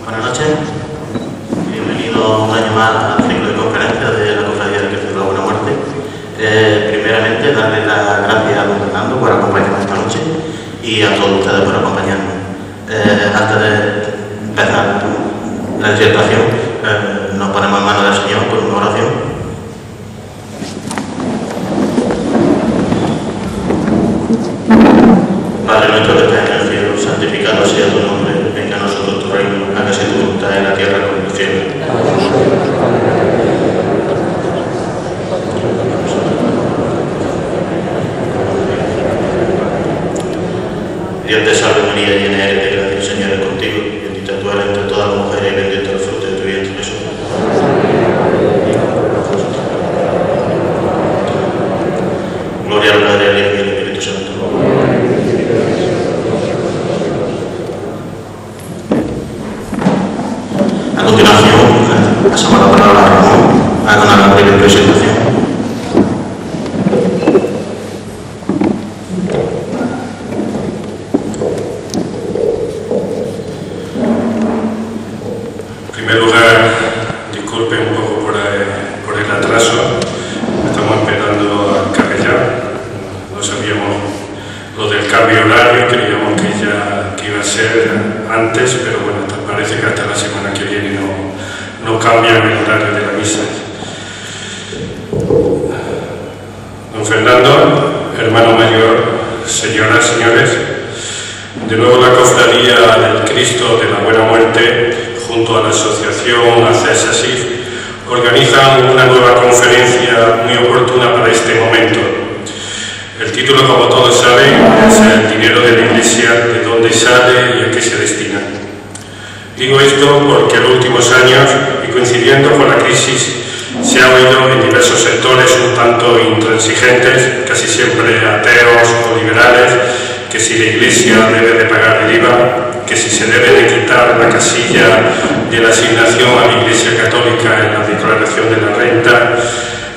Buenas noches, bienvenido un año más al ciclo de conferencias de la Cofradía del Cristo de la Buena Muerte. Primeramente, darle las gracias a don Fernando por acompañarnos esta noche y a todos ustedes por acompañarnos. Antes de empezar la disertación, nos ponemos en manos del Señor con una oración. Padre nuestro que estás en el cielo, santificado sea tu nombre, venga a nosotros tu reino, hágase tu voluntad en la tierra como en el cielo. Dios te salve María, llena eres de gracia, el Señor es contigo, bendita tú eres entre todas las mujeres y bendito el fruto de tu vientre Jesús. Gloria al Padre, al Hijo y al Espíritu Santo. A continuación, pasamos la palabra a Ramón, a ganar la breve presentación. En primer lugar, disculpen un poco por el atraso, estamos esperando al capellán, no sabíamos lo del cambio horario, creíamos que iba a ser antes, pero bueno, parece que hasta la semana que viene no cambian el horario de la misa. Don Fernando, hermano mayor, señoras, señores, de nuevo la Cofradía del Cristo de la Buena Muerte, junto a la asociación ACESASIF, organizan una nueva conferencia muy oportuna para este momento. El título, como todos saben, es el dinero de la Iglesia, de dónde sale y a qué se destina. Digo esto porque en los últimos años, y coincidiendo con la crisis, se ha oído en diversos sectores un tanto intransigentes, casi siempre ateos o liberales, que si la Iglesia debe de pagar el IVA, que si se debe de quitar la casilla de la asignación a la Iglesia Católica en la declaración de la renta,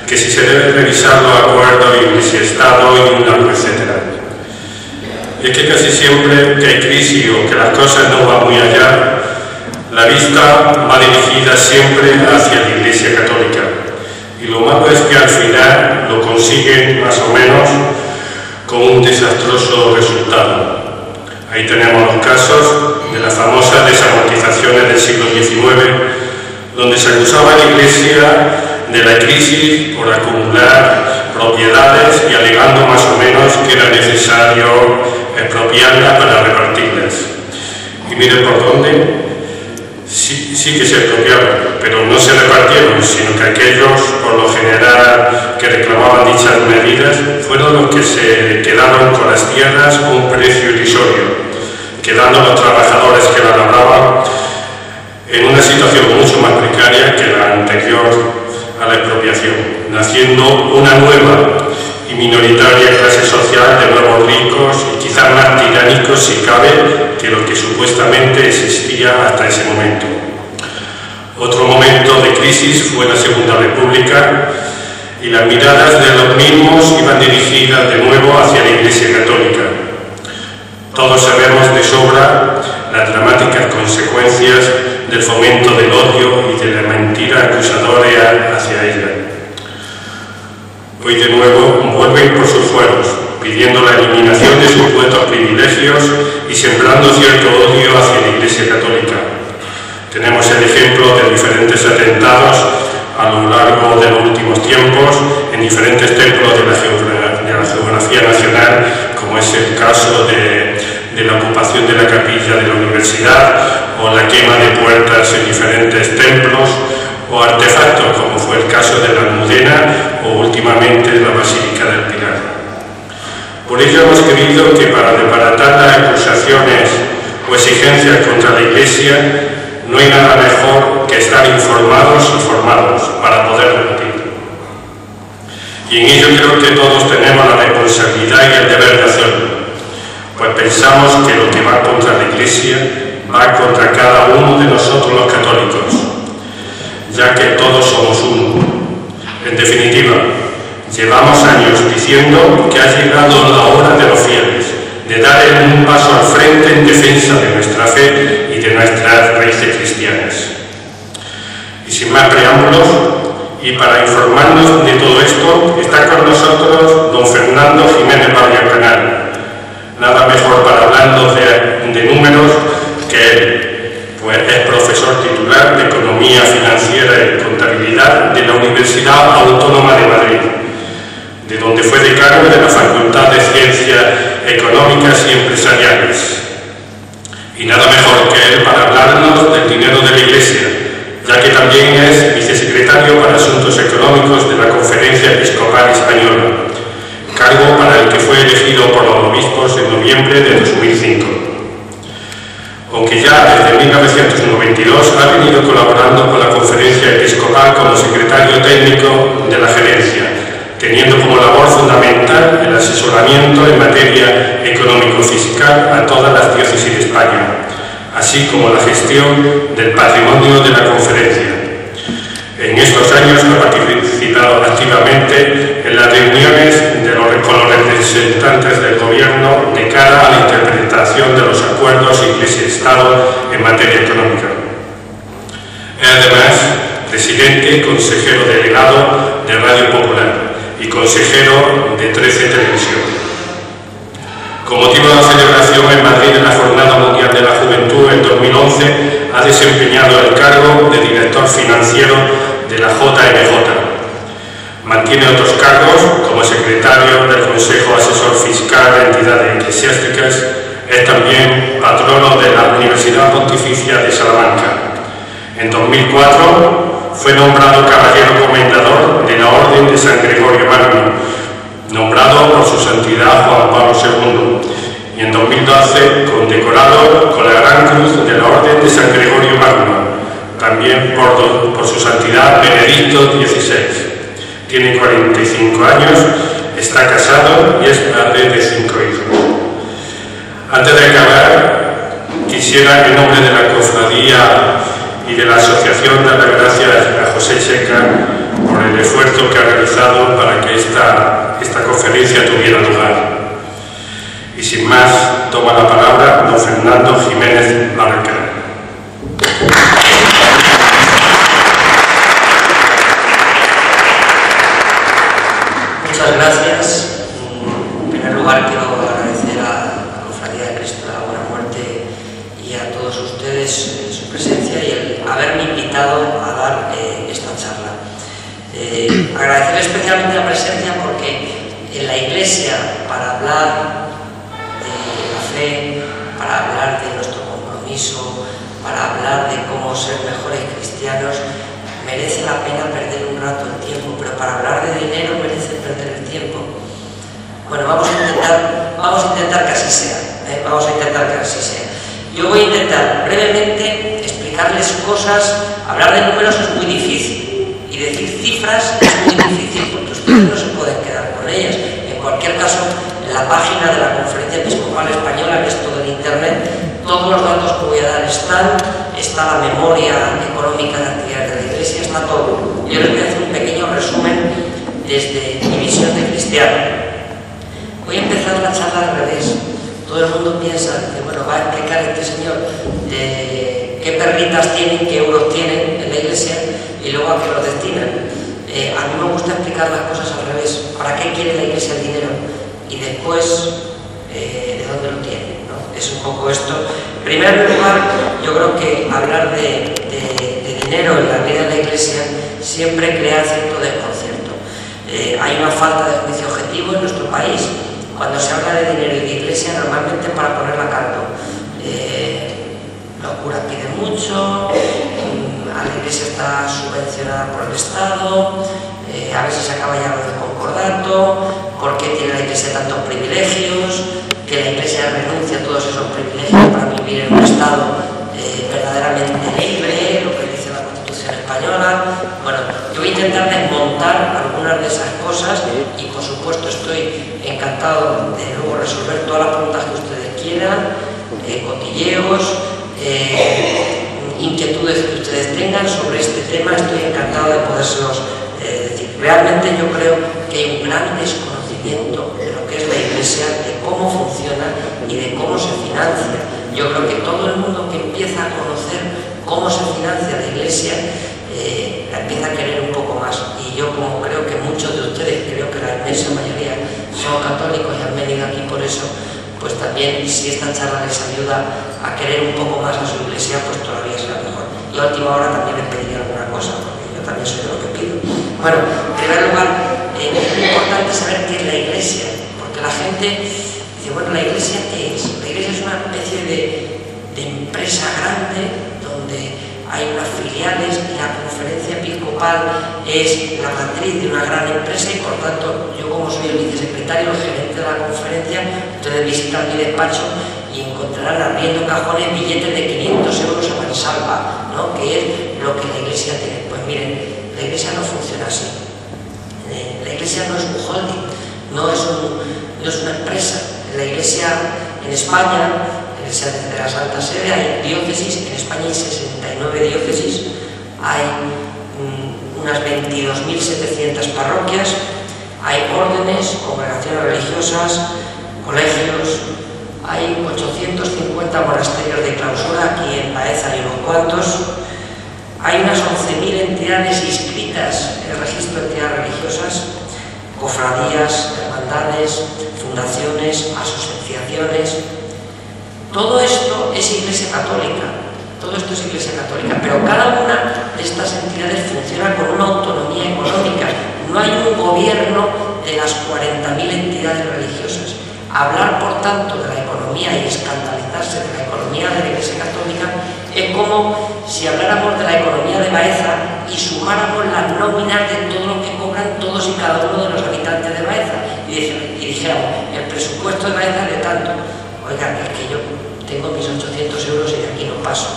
que si se debe revisar los acuerdos Iglesia-Estado y un largo etcétera. Y es que casi siempre que hay crisis o que las cosas no van muy allá, la vista va dirigida siempre hacia la Iglesia Católica. Y lo malo es que al final lo consiguen más o menos con un desastroso resultado. Ahí tenemos los casos de las famosas desamortizaciones del siglo XIX, donde se acusaba a la Iglesia de la crisis por acumular propiedades y alegando más o menos que era necesario expropiarlas para repartirlas. Y miren por dónde. Sí que se expropiaron, pero no se repartieron, sino que aquellos, por lo general, que reclamaban dichas medidas, fueron los que se quedaron con las tierras a un precio irrisorio, quedando los trabajadores que la labraban en una situación mucho más precaria que la anterior a la expropiación, naciendo una nueva y minoritaria clase social de nuevos ricos y quizás más tiránicos, si cabe, que lo que supuestamente existía hasta ese momento. Otro momento de crisis fue la Segunda República y las miradas de los mismos iban dirigidas de nuevo hacia la Iglesia Católica. Todos sabemos de sobra las dramáticas consecuencias del fomento del odio y de la mentira acusadora hacia ella. Hoy de nuevo vuelven por sus fueros, pidiendo la eliminación de supuestos privilegios y sembrando cierto odio hacia la Iglesia Católica. Tenemos el ejemplo de diferentes atentados a lo largo de los últimos tiempos en diferentes templos de la geografía nacional, como es el caso de la ocupación de la capilla de la universidad o la quema de puertas en diferentes templos o artefactos, como fue el caso de la Almudena o últimamente la Basílica del Pilar. Por ello hemos querido que para desbaratar las acusaciones o exigencias contra la Iglesia no hay nada mejor que estar informados y formados para poder rebatir. Y en ello creo que todos tenemos la responsabilidad y el deber de hacerlo, pues pensamos que lo que va contra la Iglesia va contra cada uno de nosotros los católicos, ya que todos somos uno. En definitiva, llevamos años diciendo que ha llegado la hora de los fieles, de dar un paso al frente en defensa de nuestra fe y de nuestras raíces cristianas. cristianas. Y sin más preámbulos, y para informarnos de todo esto, está con nosotros don Fernando Jiménez Barrio-Canal. Nada mejor para hablarnos de números que él, pues es profesor titular de Economía Financiera y Contabilidad de la Universidad Autónoma de Madrid, de donde fue decano de la Facultad de Ciencias Económicas y Empresariales. Y nada mejor que él para hablarnos del dinero de la Iglesia, ya que también es vicesecretario para Asuntos Económicos de la Conferencia Episcopal Española, cargo para el que fue elegido por los obispos en noviembre de 2005. Aunque ya desde 1992 ha venido colaborando con la Conferencia Episcopal como secretario técnico de la gerencia, teniendo como labor fundamental el asesoramiento en materia económico-fiscal a todas las diócesis de España, así como la gestión del patrimonio de la conferencia. En estos años ha participado activamente en las reuniones con los representantes del Gobierno de cara a la interpretación de los acuerdos Iglesia-Estado en materia económica. Es además presidente y consejero delegado de Radio Popular y consejero de 13 Televisión. Con motivo de la celebración en Madrid de la Jornada Mundial de la Juventud en 2011, ha desempeñado el cargo de director financiero de la JMJ. Mantiene otros cargos como secretario del Consejo Asesor Fiscal de Entidades Eclesiásticas. Es también patrono de la Universidad Pontificia de Salamanca. En 2004 fue nombrado caballero comendador de la Orden de San Gregorio Magno, nombrado por su santidad Juan Pablo II, y en 2012 condecorado con la Gran Cruz de la Orden de San Gregorio Magno, también por su santidad Benedicto XVI. Tiene 45 años, está casado y es padre de 5 hijos. Antes de acabar, quisiera en nombre de la cofradía y de la asociación dar las gracias a José Checa por el esfuerzo que ha realizado para que esta conferencia tuviera lugar. Y sin más, toma la palabra don Fernando Jiménez Barrio-Canal. Muchas gracias. En primer lugar, quiero agradecer a la Cofradía de Cristo de la Buena Muerte y a todos ustedes su presencia y el haberme invitado a dar esta charla. Agradecer especialmente la presencia porque en la Iglesia, para hablar de la fe, para hablar de nuestro compromiso, para hablar de cómo ser mejores cristianos, merece la pena perder un rato el tiempo, pero para hablar de dinero merece perder el tiempo. Bueno, vamos a intentar que así sea, vamos a intentar que así sea. Yo voy a intentar brevemente explicarles cosas. Hablar de números es muy difícil y decir cifras es muy difícil porque ustedes no se pueden quedar con ellas. En cualquier caso, en la página de la Conferencia Episcopal Española, que es todo en internet, todos los datos que voy a dar están, está la memoria económica de actividades de la Iglesia, está todo. Yo les voy a hacer un pequeño resumen desde mi visión de cristiano. Voy a empezar la charla al revés. Todo el mundo piensa, bueno, va a explicar este señor qué perritas tienen, qué euros tienen en la Iglesia y luego a qué los destinan. A mí me gusta explicar las cosas al revés. ¿Para qué quiere la Iglesia el dinero? Y después, ¿de dónde lo tiene? ¿No? Es un poco esto. En primer lugar, yo creo que hablar de dinero en la vida de la Iglesia siempre crea cierto desconcierto. Hay una falta de juicio objetivo en nuestro país. Cuando se habla de dinero y de Iglesia, normalmente para ponerla a canto. Los curas piden mucho, a la Iglesia está subvencionada por el Estado, a veces se acaba ya el concordato, ¿por qué tiene la Iglesia tantos privilegios? Que la Iglesia renuncia a todos esos privilegios para vivir en un Estado verdaderamente libre, lo que dice la Constitución Española. Bueno, yo voy a intentar desmontar algunas de esas cosas y por supuesto estoy encantado de luego resolver todas las preguntas que ustedes quieran, cotilleos, inquietudes que ustedes tengan sobre este tema. Estoy encantado de podérselos decir. Realmente yo creo que hay un gran desconocimiento de lo que es la Iglesia, de cómo funciona y de cómo se financia. Yo creo que todo el mundo que empieza a conocer cómo se financia iglesia, la empieza a querer un poco más. Y yo, como creo que muchos de ustedes, creo que la inmensa mayoría son católicos y han venido aquí por eso, pues también, si esta charla les ayuda a querer un poco más a su iglesia, pues todavía será mejor. Y a última hora también les pediría alguna cosa, porque yo también soy de lo que pido. Bueno, en primer lugar, es importante saber qué es la iglesia, porque la gente dice, bueno, ¿la iglesia qué es? La iglesia es una especie de empresa grande donde hay unas filiales y la conferencia episcopal es la matriz de una gran empresa y por tanto yo, como soy el vicesecretario, el gerente de la conferencia, ustedes visitan mi despacho y encontrarán abriendo cajones billetes de 500 euros a mansalva, ¿no? Que es lo que la iglesia tiene. Pues miren, la iglesia no funciona así. La iglesia no es un holding, no es una empresa. La iglesia en España, de la Santa Sede, hay diócesis. En España hay 69 diócesis, hay unas 22.700 parroquias, hay órdenes, congregaciones religiosas, colegios, hay 850 monasterios de clausura, aquí en Baeza hay unos cuantos, hay unas 11.000 entidades inscritas en el registro de entidades religiosas, cofradías, hermandades, fundaciones, asociaciones. Todo esto es Iglesia Católica, pero cada una de estas entidades funciona con una autonomía económica. No hay un gobierno de las 40.000 entidades religiosas. Hablar, por tanto, de la economía y escandalizarse de la economía de la Iglesia Católica es como si habláramos de la economía de Baeza y sumáramos las nóminas de todo lo que cobran todos y cada uno de los habitantes de Baeza y dijéramos, el presupuesto de Baeza es de tanto. Oigan, es que yo tengo mis 800 euros y de aquí no paso,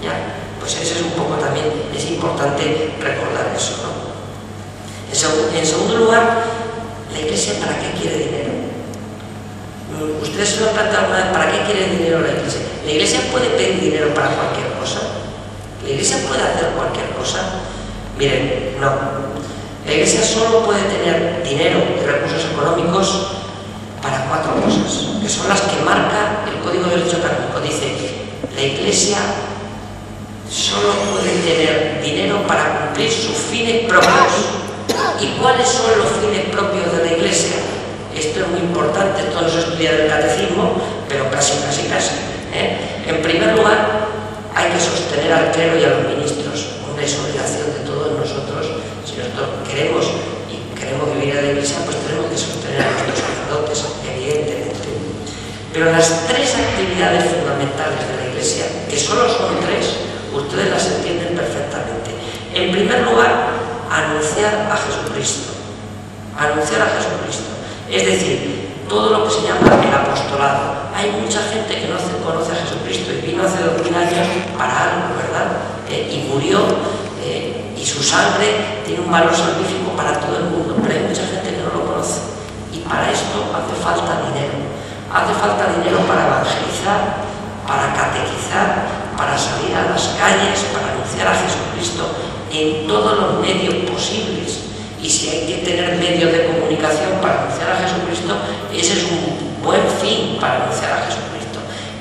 ¿ya? Pues ese es un poco también, es importante recordar eso, ¿no? En segundo lugar, ¿la iglesia para qué quiere dinero? ¿Ustedes se lo han planteado alguna vez para qué quiere dinero la iglesia? ¿La iglesia puede pedir dinero para cualquier cosa? ¿La iglesia puede hacer cualquier cosa? Miren, no. La iglesia solo puede tener dinero y recursos económicos para 4 cosas, que son las que marca el Código de Derecho Canónico. Dice, la iglesia solo puede tener dinero para cumplir sus fines propios. ¿Y cuáles son los fines propios de la iglesia? Esto es muy importante, todo eso estudia del catecismo, pero casi. En primer lugar, hay que sostener al clero y a los ministros. Es obligación de todos nosotros. Si nosotros queremos vivir en la iglesia, pues tenemos que sostener a nuestros sacerdotes, evidentemente. Pero las 3 actividades fundamentales de la iglesia, que solo son 3, ustedes las entienden perfectamente. En primer lugar, anunciar a Jesucristo. Anunciar a Jesucristo. Es decir, todo lo que se llama el apostolado. Hay mucha gente que no conoce a Jesucristo y vino hace 2000 años para algo, ¿verdad? Y murió, y su sangre tiene un valor salvífico para todo el mundo, pero hay mucha gente que no lo conoce. Y para esto hace falta dinero. Hace falta dinero para evangelizar, para catequizar, para salir a las calles, para anunciar a Jesucristo en todos los medios posibles. Y si hay que tener medios de comunicación para anunciar a Jesucristo, ese es un buen fin para anunciar a Jesucristo.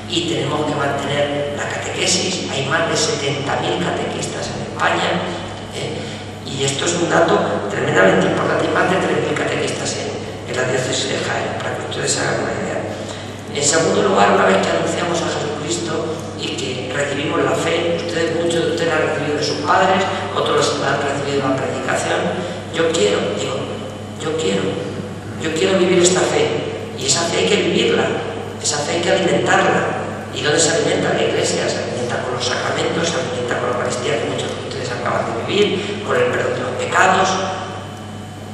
Y tenemos que mantener la catequesis. Hay más de 70.000 catequistas en España, y esto es un dato tremendamente importante. Hay más de 3.000 catequistas en la diócesis de Jaén, para que ustedes hagan una idea. En segundo lugar, una vez que anunciamos a Jesucristo y que recibimos la fe, muchos de ustedes han recibido de sus padres, otros han recibido la predicación. Yo quiero vivir esta fe, y esa fe hay que vivirla, esa fe hay que alimentarla. ¿Y dónde se alimenta la iglesia? Se alimenta con los sacramentos, se alimenta con la Eucaristía, que muchos de ustedes acaban de vivir, con el perdón de los pecados,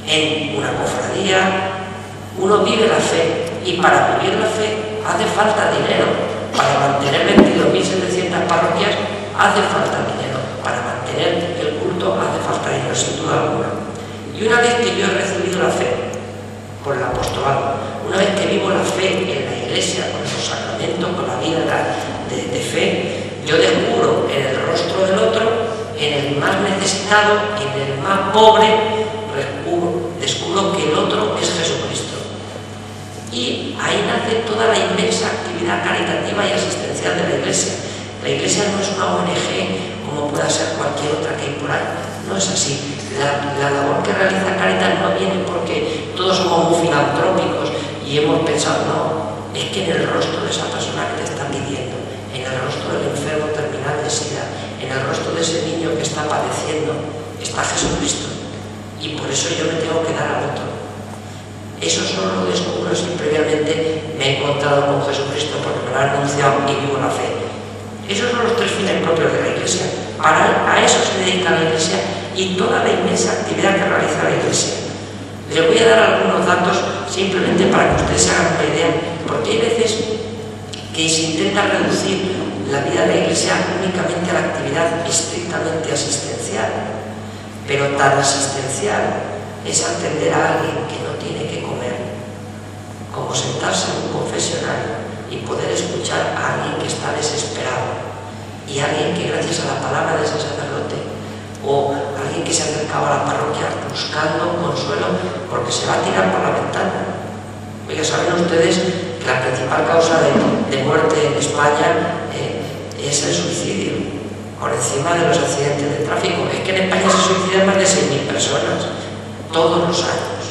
en una cofradía. Uno vive la fe, y para vivir la fe hace falta dinero. Para mantener 22.700 parroquias hace falta dinero. Para mantener el culto hace falta dinero, sin duda alguna. Y una vez que yo he recibido la fe por el apostolado, una vez que vivo la fe en la iglesia, con los sacramentos, con la vida de fe, yo descubro en el rostro del otro, en el más necesitado, en el más pobre, descubro que el otro es Jesucristo. Y ahí nace toda la inmensa actividad caritativa y asistencial de la iglesia. La Iglesia no es una ONG como pueda ser cualquier otra que hay por ahí. No es así. La labor que realiza Cáritas no viene porque todos somos muy filantrópicos y hemos pensado, no, es que en el rostro de esa persona que te está pidiendo, en el rostro del enfermo terminal de SIDA, en el rostro de ese niño que está padeciendo, está Jesucristo. Y por eso yo me tengo que dar al otro. Eso solo lo descubro si previamente me he encontrado con Jesucristo porque me lo ha anunciado y vivo la fe. Esos son los tres fines propios de la Iglesia. A eso se dedica la Iglesia y toda la inmensa actividad que realiza la Iglesia. Les voy a dar algunos datos simplemente para que ustedes se hagan una idea, porque hay veces que se intenta reducir la vida de la Iglesia únicamente a la actividad estrictamente asistencial, pero tan asistencial es atender a alguien que no tiene que comer, como sentarse en un confesionario y poder escuchar a alguien que está desesperado y alguien que gracias a la palabra de ese sacerdote o alguien que se acercaba a la parroquia buscando consuelo porque se va a tirar por la ventana. Oiga, ¿saben ustedes que la principal causa de muerte en España es el suicidio? Por encima de los accidentes de tráfico. Es que en España se suicidan más de 6.000 personas todos los años.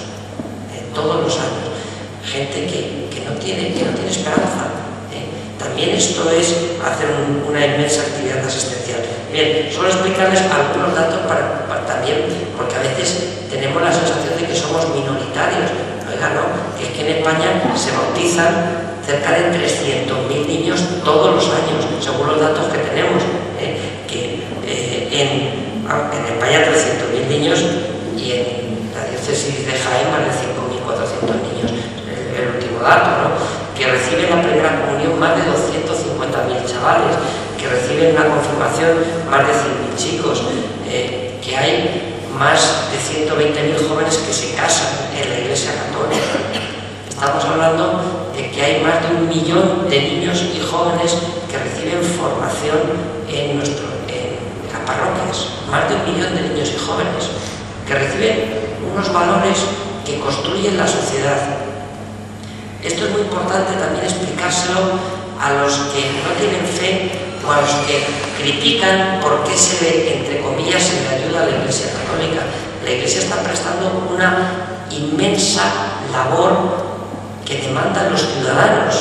Todos los años. Gente que no tiene esperanza. También esto es hacer una inmensa actividad asistencial. Bien, solo explicarles algunos datos para también, porque a veces tenemos la sensación de que somos minoritarios. Oiga, no, que es que en España se bautizan cerca de 300.000 niños todos los años, según los datos que tenemos. En España 300.000 niños y en la diócesis de Jaén más de 5.400 niños. El último dato, ¿no? Que reciben la primera comunión más de 250.000 chavales, que reciben la confirmación más de 100.000 chicos, que hay más de 120.000 jóvenes que se casan en la Iglesia Católica. Estamos hablando de que hay más de 1 millón de niños y jóvenes que reciben formación en las parroquias, más de 1 millón de niños y jóvenes que reciben unos valores que construyen la sociedad. Esto es muy importante también explicárselo a los que no tienen fe o a los que critican por qué se le, entre comillas, se le ayuda a la Iglesia Católica. La Iglesia está prestando una inmensa labor que demandan los ciudadanos.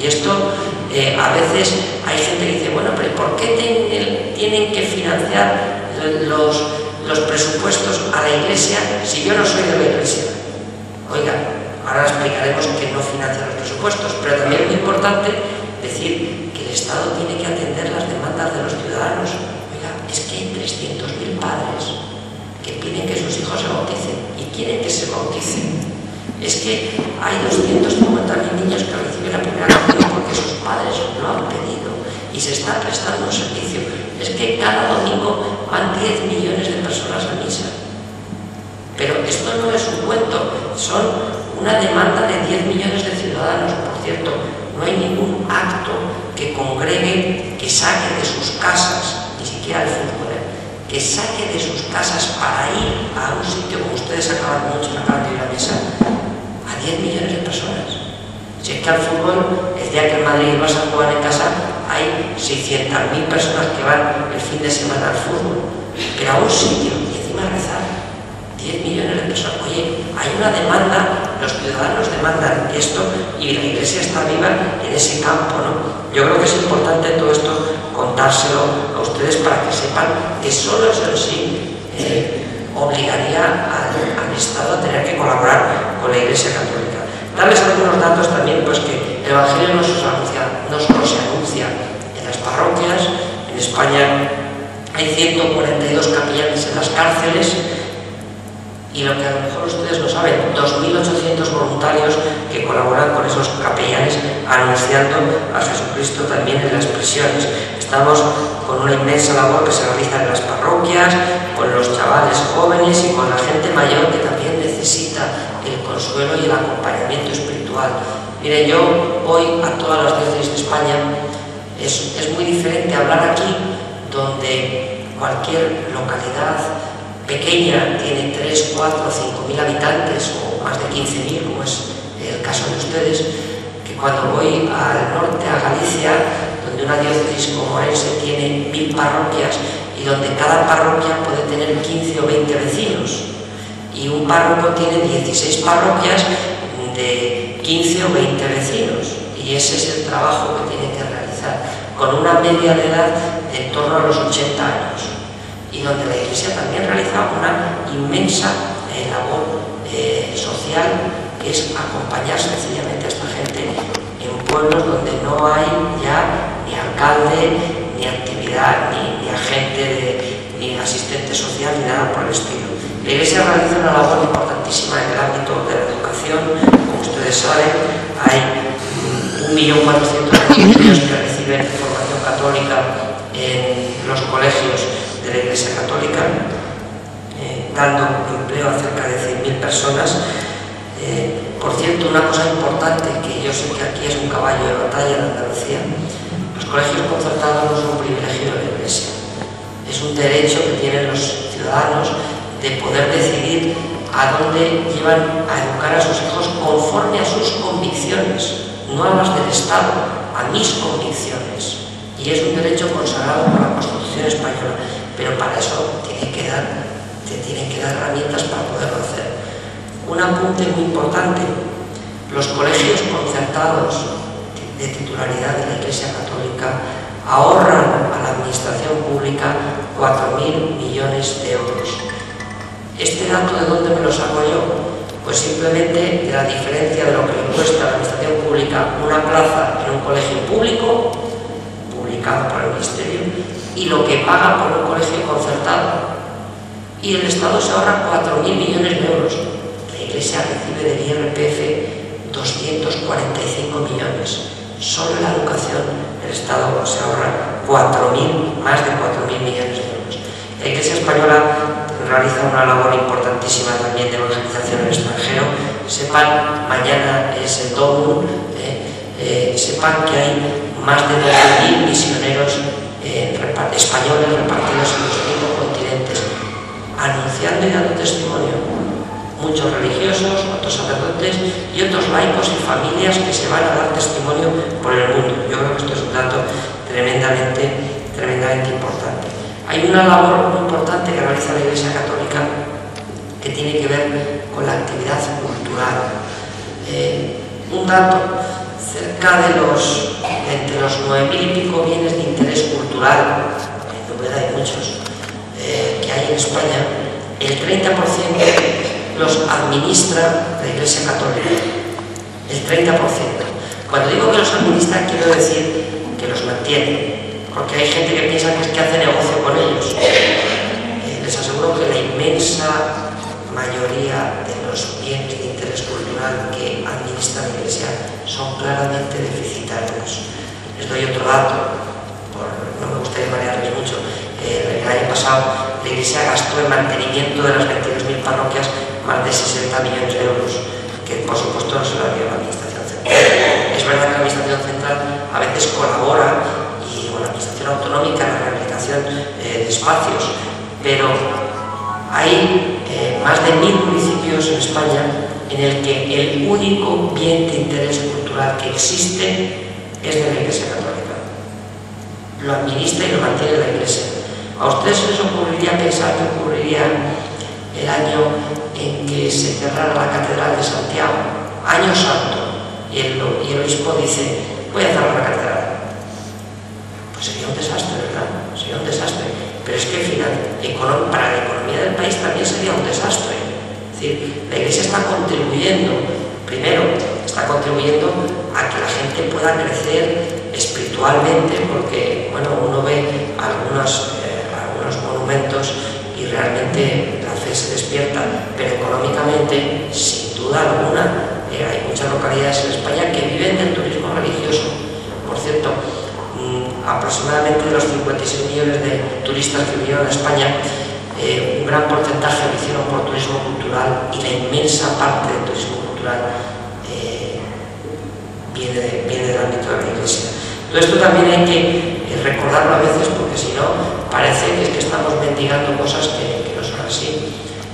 Y esto a veces hay gente que dice, bueno, pero ¿por qué tienen que financiar los presupuestos a la Iglesia si yo no soy de la Iglesia? Oiga, ahora explicaremos que no financia los presupuestos, pero también es muy importante decir que el Estado tiene que atender las demandas de los ciudadanos. Oiga, es que hay 300.000 padres que piden que sus hijos se bauticen y quieren que se bauticen. Es que hay 250.000 niños que reciben la primera comunión porque sus padres lo han pedido y se está prestando un servicio. Es que cada domingo van 10 millones de personas a misa. Pero esto no es un cuento, son una demanda de 10 millones de ciudadanos. Por cierto, no hay ningún acto que congregue, que saque de sus casas, ni siquiera el fútbol, que saque de sus casas para ir a un sitio como ustedes acaban de ir a la mesa, a 10 millones de personas. Si es que al fútbol, el día que el Madrid y el Barça juegan en casa, hay 600.000 personas que van el fin de semana al fútbol, pero a un sitio y encima a rezar. 10 millones de personas. Oye, hay una demanda, los ciudadanos demandan esto y la Iglesia está viva en ese campo, ¿no? Yo creo que es importante todo esto contárselo a ustedes para que sepan que solo eso en sí obligaría al Estado a tener que colaborar con la Iglesia Católica. Darles algunos datos también, pues que el Evangelio no solo se anuncia en las parroquias. En España hay 142 capellanes en las cárceles. Y lo que a lo mejor ustedes no saben, 2.800 voluntarios que colaboran con esos capellanes anunciando a Jesucristo también en las prisiones. Estamos con una inmensa labor que se realiza en las parroquias, con los chavales jóvenes y con la gente mayor que también necesita el consuelo y el acompañamiento espiritual. Miren, yo voy a todas las diócesis de España. Es muy diferente hablar aquí, donde cualquier localidad pequeña tiene 3, 4, 5.000 habitantes o más de 15.000, como es el caso de ustedes, que cuando voy al norte, a Galicia, donde donde una diócesis como Orense tiene 1000 parroquias y donde cada parroquia puede tener 15 o 20 vecinos, y un párroco tiene 16 parroquias de 15 o 20 vecinos, y ese es el trabajo que tiene que realizar, con una media de edad de en torno a los 80 años, y donde la Iglesia también realiza una inmensa labor social, que es acompañar sencillamente a esta gente en pueblos donde no hay ya ni alcalde, ni actividad, ni agente, ni asistente social, ni nada por el estilo. La Iglesia realiza una labor importantísima en el ámbito de la educación. Como ustedes saben, hay 1.400.000 niños que reciben formación católica en los colegios de la Iglesia Católica, dando empleo a cerca de 100.000 personas. Por cierto, una cosa importante, que yo sé que aquí es un caballo de batalla en Andalucía: los colegios concertados no son un privilegio de la Iglesia, es un derecho que tienen los ciudadanos de poder decidir a dónde llevan a educar a sus hijos conforme a sus convicciones, no a las del Estado, a mis convicciones. Y es un derecho consagrado por la Constitución española, pero para eso te tienen que dar herramientas para poderlo hacer. Un apunte muy importante: los colegios concertados de titularidad de la Iglesia Católica ahorran a la administración pública 4.000 millones de euros. ¿Este dato de dónde me lo saco yo? Pues simplemente de la diferencia de lo que le cuesta a la administración pública una plaza en un colegio público, publicado por el Ministerio, y lo que paga por un colegio concertado. Y el Estado se ahorra 4.000 millones de euros. La Iglesia recibe del IRPF 245 millones. Solo en la educación el Estado se ahorra más de 4.000 millones de euros. La Iglesia española realiza una labor importantísima también de evangelización en el extranjero. Sepan, mañana es el Domum, sepan que hay más de 12.000 misioneros españoles repartidos en los 5 continentes, anunciando y dando testimonio. Muchos religiosos, otros sacerdotes y otros laicos y familias que se van a dar testimonio por el mundo. Yo creo que esto es un dato tremendamente importante. Hay una labor muy importante que realiza la Iglesia Católica que tiene que ver con la actividad cultural. Un dato: entre los 9.000 y pico bienes de interés cultural, en novedad hay muchos, que hay en España, el 30% los administra la Iglesia Católica. El 30%. Cuando digo que los administra, quiero decir que los mantiene, porque hay gente que piensa que es que hace negocio con ellos. Les aseguro que la inmensa mayoría de los bienes de interés cultural que administra la Iglesia son claramente deficitarios. Les doy otro dato, no me gustaría marearles mucho. El año pasado la Iglesia gastó en mantenimiento de las 22.000 parroquias más de 60 millones de euros, que por supuesto no se lo dio la Administración Central. Es verdad que la Administración Central a veces colabora, y con la Administración Autonómica, en la rehabilitación de espacios, pero hay más de 1.000 municipios en España en el que el único bien de interés cultural que existe es de la Iglesia Católica. Lo administra y lo mantiene la Iglesia. ¿A ustedes se les ocurriría pensar que ocurriría el año en que se cerrara la Catedral de Santiago, año santo, y el obispo dice: voy a cerrar la catedral? Pues sería un desastre, ¿verdad? Sería un desastre. Pero es que para la economía del país también sería un desastre. Es decir, la Iglesia está contribuyendo, primero, está contribuyendo a que la gente pueda crecer espiritualmente, porque, bueno, uno ve algunos monumentos y realmente la fe se despierta, pero económicamente, sin duda alguna, hay muchas localidades en España que viven del turismo religioso. Por cierto, aproximadamente de los 56 millones de turistas que vinieron a España, un gran porcentaje lo hicieron por turismo cultural, y la inmensa parte del turismo cultural viene del ámbito de la Iglesia. Todo esto también hay que recordarlo a veces, porque si no, parece que es que estamos mendigando cosas que no son así.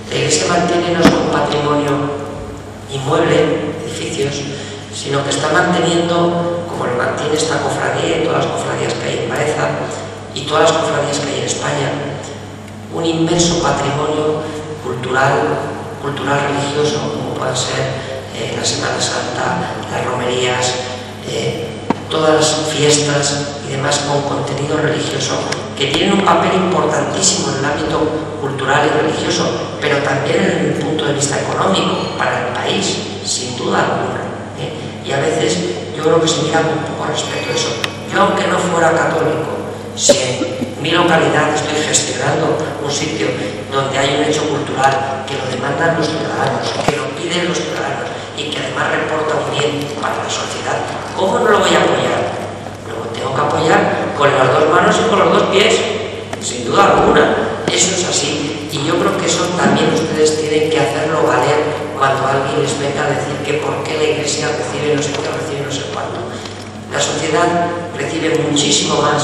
La Iglesia mantiene no solo un patrimonio inmueble, edificios, sino que está manteniendo como lo mantiene esta cofradía y todas las cofradías que hay en Baeza y todas las cofradías que hay en España, un inmenso patrimonio cultural religioso, como pueden ser la Semana Santa, las romerías, todas las fiestas y demás con contenido religioso, que tienen un papel importantísimo en el ámbito cultural y religioso, pero también en el punto de vista económico para el país, sin duda alguna. Y a veces yo creo que se mira un poco respecto a eso. Yo, aunque no fuera católico, si en mi localidad estoy gestionando un sitio donde hay un hecho cultural que lo demandan los ciudadanos, que lo piden los ciudadanos y que además reporta un bien para la sociedad, ¿cómo no lo voy a apoyar? Lo tengo que apoyar con las dos manos y con los dos pies, sin duda alguna. Eso es así, y yo creo que eso también ustedes tienen que hacerlo valer cuando alguien les venga a decir que por qué la Iglesia recibe no sé qué, recibe no sé cuánto. La sociedad recibe muchísimo más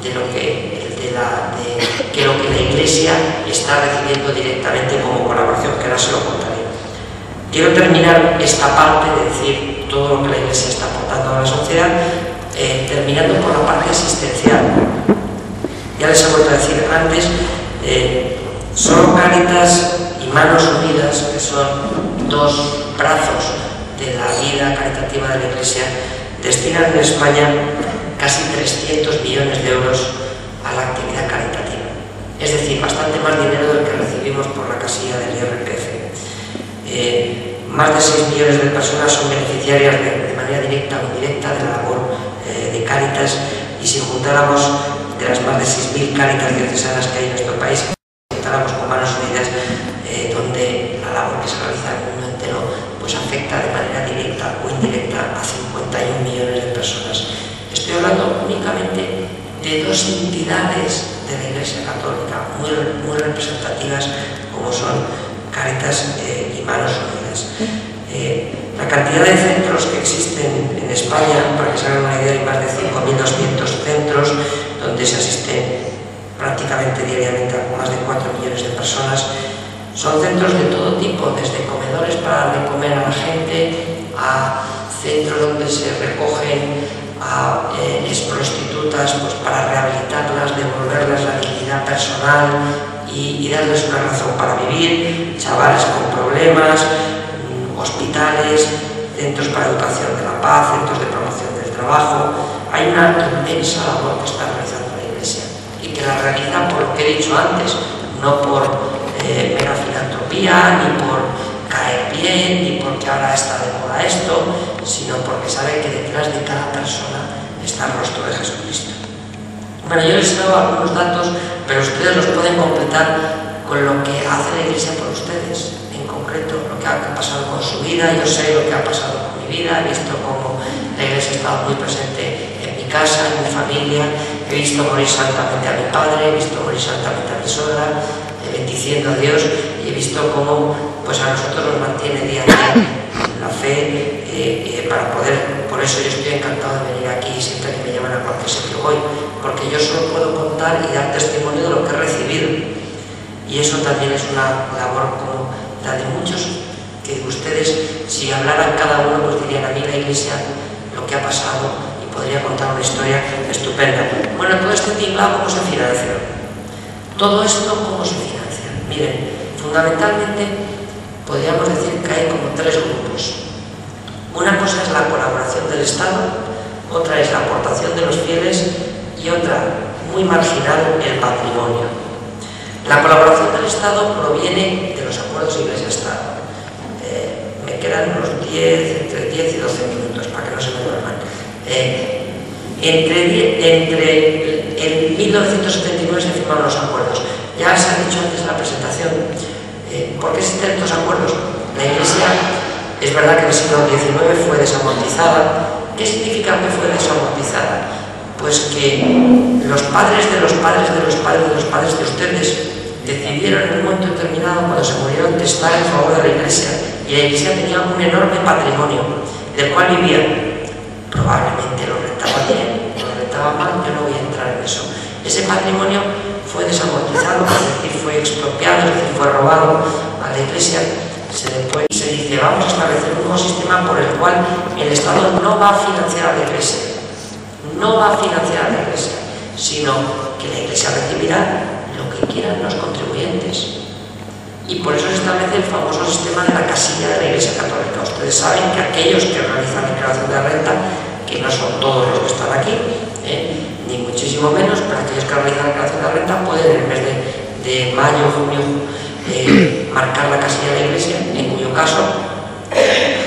de lo que la Iglesia está recibiendo directamente como colaboración, que ahora se lo contaré. Quiero terminar esta parte de decir todo lo que la Iglesia está aportando a la sociedad, terminando por la parte asistencial. Ya les he vuelto a decir antes, solo Cáritas y Manos Unidas, que son dos brazos de la vida caritativa de la Iglesia, destinan en España casi 300 millones de euros a la actividad caritativa. Es decir, bastante más dinero del que recibimos por la casilla del IRPF. Más de 6 millones de personas son beneficiarias de manera directa o indirecta de la labor de Cáritas, y si juntáramos de las más de 6.000 Cáritas diocesanas que hay en nuestro país, juntáramos con Manos Unidas, donde la labor que se realiza en el mundo entero pues afecta de manera directa o indirecta a 51 millones de personas. Estoy hablando únicamente de dos entidades de la Iglesia Católica muy representativas, como son Cáritas y Manos Unidas. La cantidad de centros que existen en España, para que se hagan una idea, hay más de 5.200 centros donde se asisten prácticamente diariamente a más de 4 millones de personas. Son centros de todo tipo, desde comedores para darle comer a la gente, a centros donde se recogen a exprostitutas pues, para rehabilitarlas, devolverles la dignidad personal y darles una razón para vivir, chavales con problemas, hospitales, centros para educación de la paz, centros de promoción del trabajo. Hay una inmensa labor que está realizando la Iglesia y que la realiza por lo que he dicho antes, no por mera filantropía, ni por caer bien, ni porque ahora está de moda esto, sino porque sabe que detrás de cada persona está el rostro de Jesucristo. Bueno, yo les he dado algunos datos, pero ustedes los pueden completar con lo que hace la Iglesia por ustedes, en concreto, lo que ha pasado con su vida. Yo sé lo que ha pasado con mi vida, he visto cómo la Iglesia ha estado muy presente en mi casa, en mi familia, he visto morir santamente a mi padre, he visto morir santamente a mi suegra, bendiciendo a Dios, y he visto cómo pues a nosotros nos mantiene día a día la fe para poder. Por eso yo estoy encantado de venir aquí siempre que me llaman a cualquier sitio voy, porque yo solo puedo contar y dar testimonio de lo que he recibido, y eso también es una labor como la de muchos, que ustedes, si hablaran cada uno, pues dirían: a mí la Iglesia lo que ha pasado, y podría contar una historia estupenda. Bueno, todo este tinglado, ¿cómo se financia? Todo esto, ¿cómo se financia? Miren, fundamentalmente podríamos decir que hay como tres grupos. Una cosa es la colaboración del Estado, otra es la aportación de los fieles y otra, muy marginal, el patrimonio. La colaboración del Estado proviene de los acuerdos Iglesia-Estado. Me quedan unos entre 10 y 12 minutos para que no se me duerman. En 1979 se firmaron los acuerdos. Ya se ha dicho antes en la presentación. ¿Por qué existen estos acuerdos? La Iglesia, es verdad que en el siglo XIX fue desamortizada. ¿Qué significa que fue desamortizada? Pues que los padres de los padres de los padres de los padres de ustedes decidieron en un momento determinado, cuando se murieron, testar en favor de la Iglesia, y la Iglesia tenía un enorme patrimonio del cual vivían. Probablemente lo rentaba bien, lo rentaba mal, yo no voy a entrar en eso. Ese patrimonio fue desamortizado, es decir, fue expropiado, es decir, fue robado a la Iglesia. se dice, vamos a establecer un nuevo sistema por el cual el Estado no va a financiar a la Iglesia, no va a financiar a la Iglesia, sino que la Iglesia recibirá lo que quieran los contribuyentes. Y por eso se establece el famoso sistema de la casilla de la Iglesia Católica. Ustedes saben que aquellos que realizan declaración de renta, que no son todos los que están aquí, ni muchísimo menos, pero aquellos que realizan declaración de renta pueden en el mes de mayo, junio, marcar la casilla de la Iglesia, en cuyo caso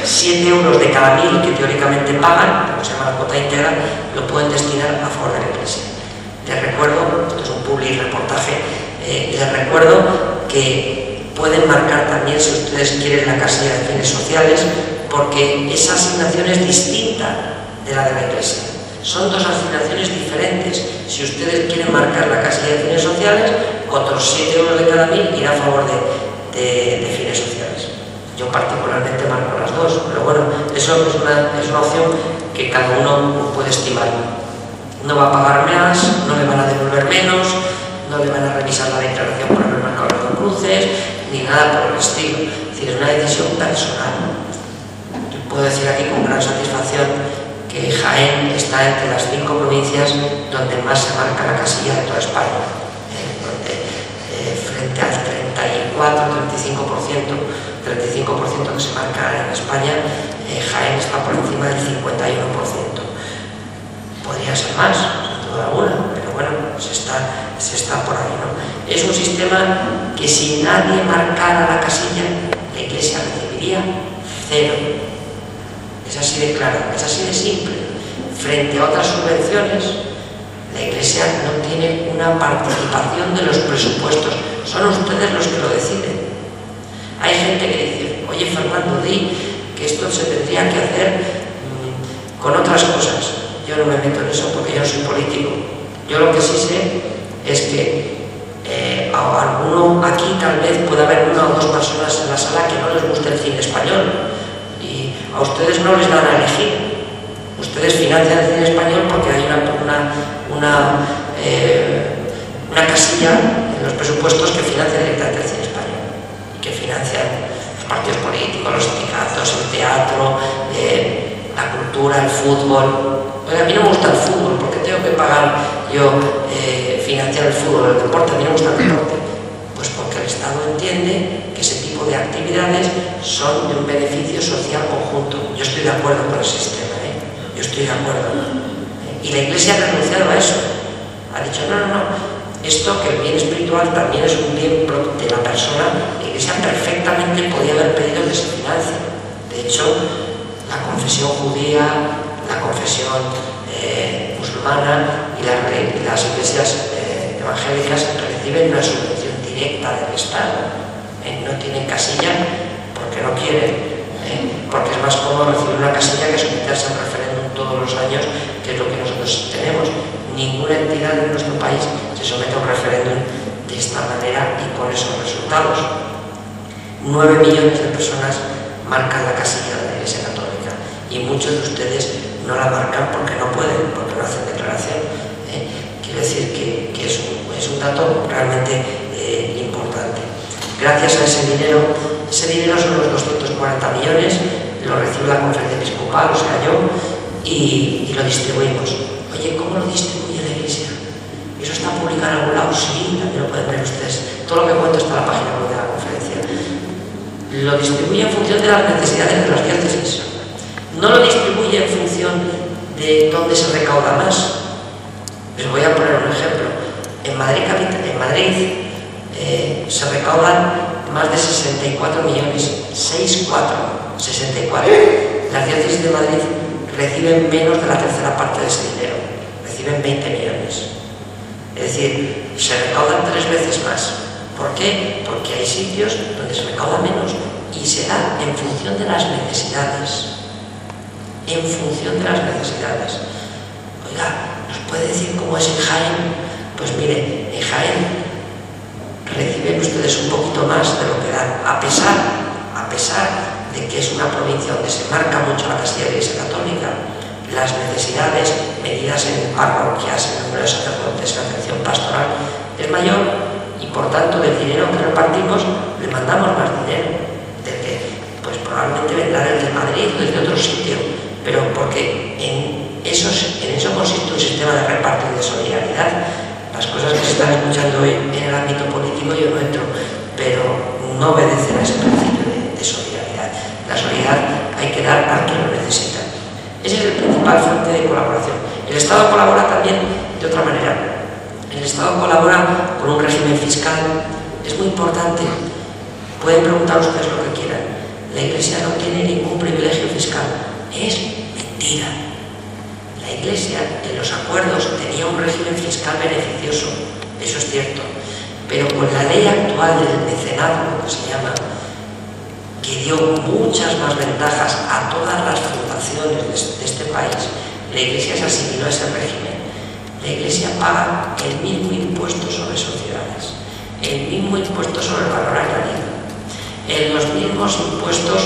7 euros de cada 1000 que teóricamente pagan, como se llama la cuota íntegra, lo pueden destinar a favor de la Iglesia. Les recuerdo, esto es un public reportaje, les recuerdo que pueden marcar también, si ustedes quieren, la casilla de fines sociales, porque esa asignación es distinta de la de la Iglesia. Son dos asignaciones diferentes. Si ustedes quieren marcar la casilla de fines sociales, otros 7 euros de cada 1000 irá a favor de fines sociales. Yo particularmente marco las dos, pero bueno, eso es una opción que cada uno puede estimar. No va a pagar más, no le van a devolver menos, no le van a revisar la declaración por haber marcado las dos cruces, ni nada por el estilo. Es decir, es una decisión personal. Yo puedo decir aquí con gran satisfacción que Jaén está entre las 5 provincias donde más se marca la casilla de toda España, donde frente al 35% que se marca en España, Jaén está por encima del 51%. Podría ser más, sin duda alguna, pero bueno, se está por ahí, ¿no? Es un sistema que si nadie marcara la casilla, la Iglesia recibiría 0. Es así de claro, es así de simple. Frente a otras subvenciones, la Iglesia no tiene una participación de los presupuestos. Son ustedes los que lo deciden. Hay gente que dice, oye Fernando, di que esto se tendría que hacer con otras cosas. Yo no me meto en eso porque yo no soy político. Yo lo que sí sé es que a alguno aquí tal vez pueda haber 1 o 2 personas en la sala que no les guste el cine español. Y a ustedes no les dan a elegir. Ustedes financian el cine español porque hay una casilla en los presupuestos que financia directamente el cine español y que financian los partidos políticos, los sindicatos, el teatro, la cultura, el fútbol. Oiga, a mí no me gusta el fútbol, ¿por qué tengo que pagar yo financiar el fútbol, el deporte? A mí no me gusta el deporte. Pues porque el Estado entiende que ese tipo de actividades son de un beneficio social conjunto. Yo estoy de acuerdo con el sistema, yo estoy de acuerdo. Y la Iglesia ha renunciado a eso. Ha dicho, no, esto que el bien espiritual también es un bien de la persona. La Iglesia perfectamente podía haber pedido que se financie. De hecho, la confesión judía, la confesión musulmana y las iglesias evangélicas reciben una subvención directa del Estado. No tienen casilla porque no quieren, porque es más cómodo recibir una casilla que someterse a un referéndum todos los años, que es lo que nosotros tenemos. Ninguna entidad de nuestro país se somete a un referéndum de esta manera y con esos resultados. 9 millones de personas marcan la casilla de la Iglesia Católica y muchos de ustedes no la marcan porque no pueden, porque no hacen declaración. Quiero decir que es un dato realmente importante. Gracias a ese dinero son los 240 millones, lo recibe la conferencia episcopal, o sea yo, y lo distribuimos. Oye, ¿cómo lo distribuye la Iglesia? ¿Eso está publicado en algún lado? Sí, también lo pueden ver ustedes. Todo lo que cuento está en la página web de la conferencia. Lo distribuye en función de las necesidades de las diócesis. No lo distribuye en función de dónde se recauda más. Les voy a poner un ejemplo. En Madrid se recaudan más de 64 millones. 64. Las diócesis de Madrid reciben menos de la tercera parte de ese dinero. Reciben 20 millones. Es decir, se recaudan 3 veces más. ¿Por qué? Porque hay sitios donde se recauda menos y se da en función de las necesidades. En función de las necesidades. Oiga, ¿nos puede decir cómo es en Jaén? Pues mire, en Jaén reciben ustedes un poquito más de lo que dan, a pesar de que es una provincia donde se marca mucho la casilla de la Iglesia Católica. Las necesidades medidas en parroquias, en número de sacerdotes, en atención pastoral, es mayor y por tanto del dinero que repartimos le mandamos más dinero del que pues probablemente vendrá desde Madrid o desde otro sitio, pero porque en eso consiste un sistema de reparto y de solidaridad. Las cosas que se están escuchando hoy en el ámbito político yo no entro, pero no obedecen a ese principio de solidaridad. La solidaridad hay que dar a quien lo necesita. Ese es el principal fuente de colaboración. El Estado colabora también de otra manera. El Estado colabora con un régimen fiscal. Es muy importante. Pueden preguntar ustedes lo que quieran. La Iglesia no tiene ningún privilegio fiscal. Es mentira. La Iglesia en los acuerdos tenía un régimen fiscal beneficioso. Eso es cierto. Pero con la ley actual del mecenazgo, que se llama, que dio muchas más ventajas a todas las fundaciones de este país, la Iglesia se asimiló a ese régimen. La Iglesia paga el mismo impuesto sobre sociedades, el mismo impuesto sobre el valor añadido, en los mismos impuestos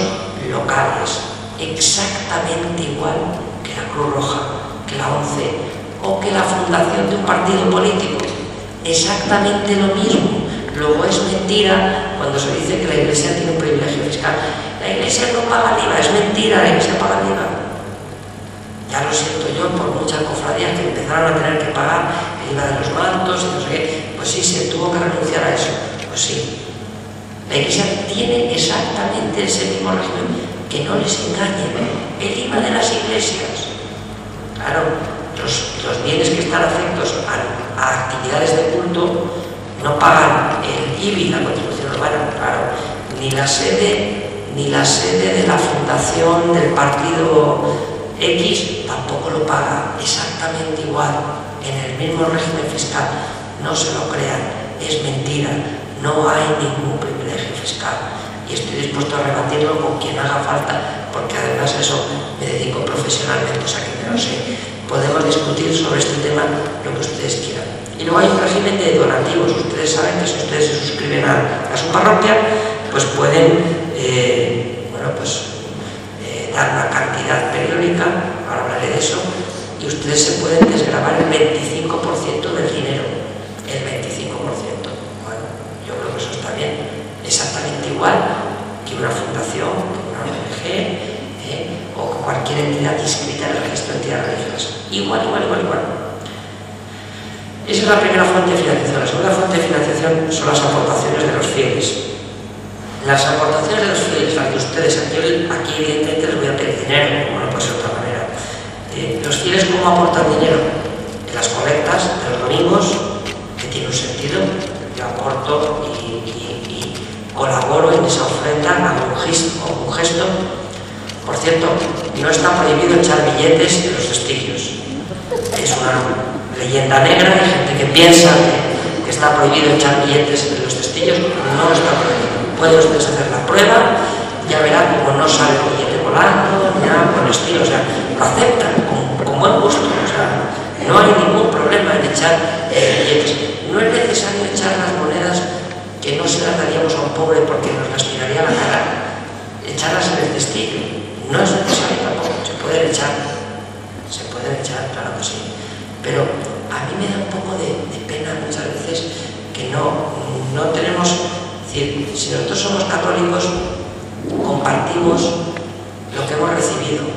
locales, exactamente igual que la Cruz Roja, que la ONCE o que la fundación de un partido político. Exactamente lo mismo. Luego es mentira cuando se dice que la Iglesia tiene un privilegio fiscal. La Iglesia no paga el IVA, es mentira, la Iglesia paga el IVA. Ya lo siento yo por muchas cofradías que empezaron a tener que pagar el IVA de los mantos y no sé qué. Pues sí, se tuvo que renunciar a eso. Pues sí. La Iglesia tiene exactamente ese mismo régimen. Que no les engañen. El IVA de las iglesias. Claro, los bienes que están afectos a actividades de culto no pagan el IBI, la contribución urbana, claro, ni la sede de la fundación del partido X tampoco lo paga, exactamente igual, en el mismo régimen fiscal. No se lo crean, es mentira, no hay ningún privilegio fiscal. Y estoy dispuesto a rebatirlo con quien haga falta, porque además eso me dedico profesionalmente, o sea que me lo sé. Podemos discutir sobre este tema lo que ustedes quieran. Y luego hay un régimen de donativos. Ustedes saben que si ustedes se suscriben a su parroquia, pues pueden dar una cantidad periódica, ahora hablaré de eso, y ustedes se pueden desgravar el 25% del dinero. El 25%. Bueno, yo creo que eso está bien. Exactamente igual que una fundación, que una ONG, o cualquier entidad inscrita en el registro de entidades religiosas. Igual. Esa es la primera fuente de financiación. La segunda fuente de financiación son las aportaciones de los fieles. Las aportaciones de los fieles, las de ustedes, aquí evidentemente les voy a pedir dinero, como no puede ser de otra manera. Los fieles, ¿cómo aportan dinero? En las colectas de los domingos, que tiene un sentido. Yo aporto y colaboro en esa ofrenda a un gesto. Por cierto, no está prohibido echar billetes en los cestillos. Es una leyenda negra, hay gente que piensa que está prohibido echar billetes en los cestillos. No está prohibido. Pueden ustedes hacer la prueba, ya verán cómo no sale el billete volando, ni nada por el estilo. O sea, lo aceptan con buen gusto. O sea, no hay ningún problema en echar billetes. No es necesario echar las monedas que no se las daríamos a un pobre porque nos las tiraría a la cara. Echarlas en el cestillo. No es necesario tampoco, se pueden echar, claro que sí. Pero a mí me da un poco de pena muchas veces que no tenemos, es decir, si nosotros somos católicos, compartimos lo que hemos recibido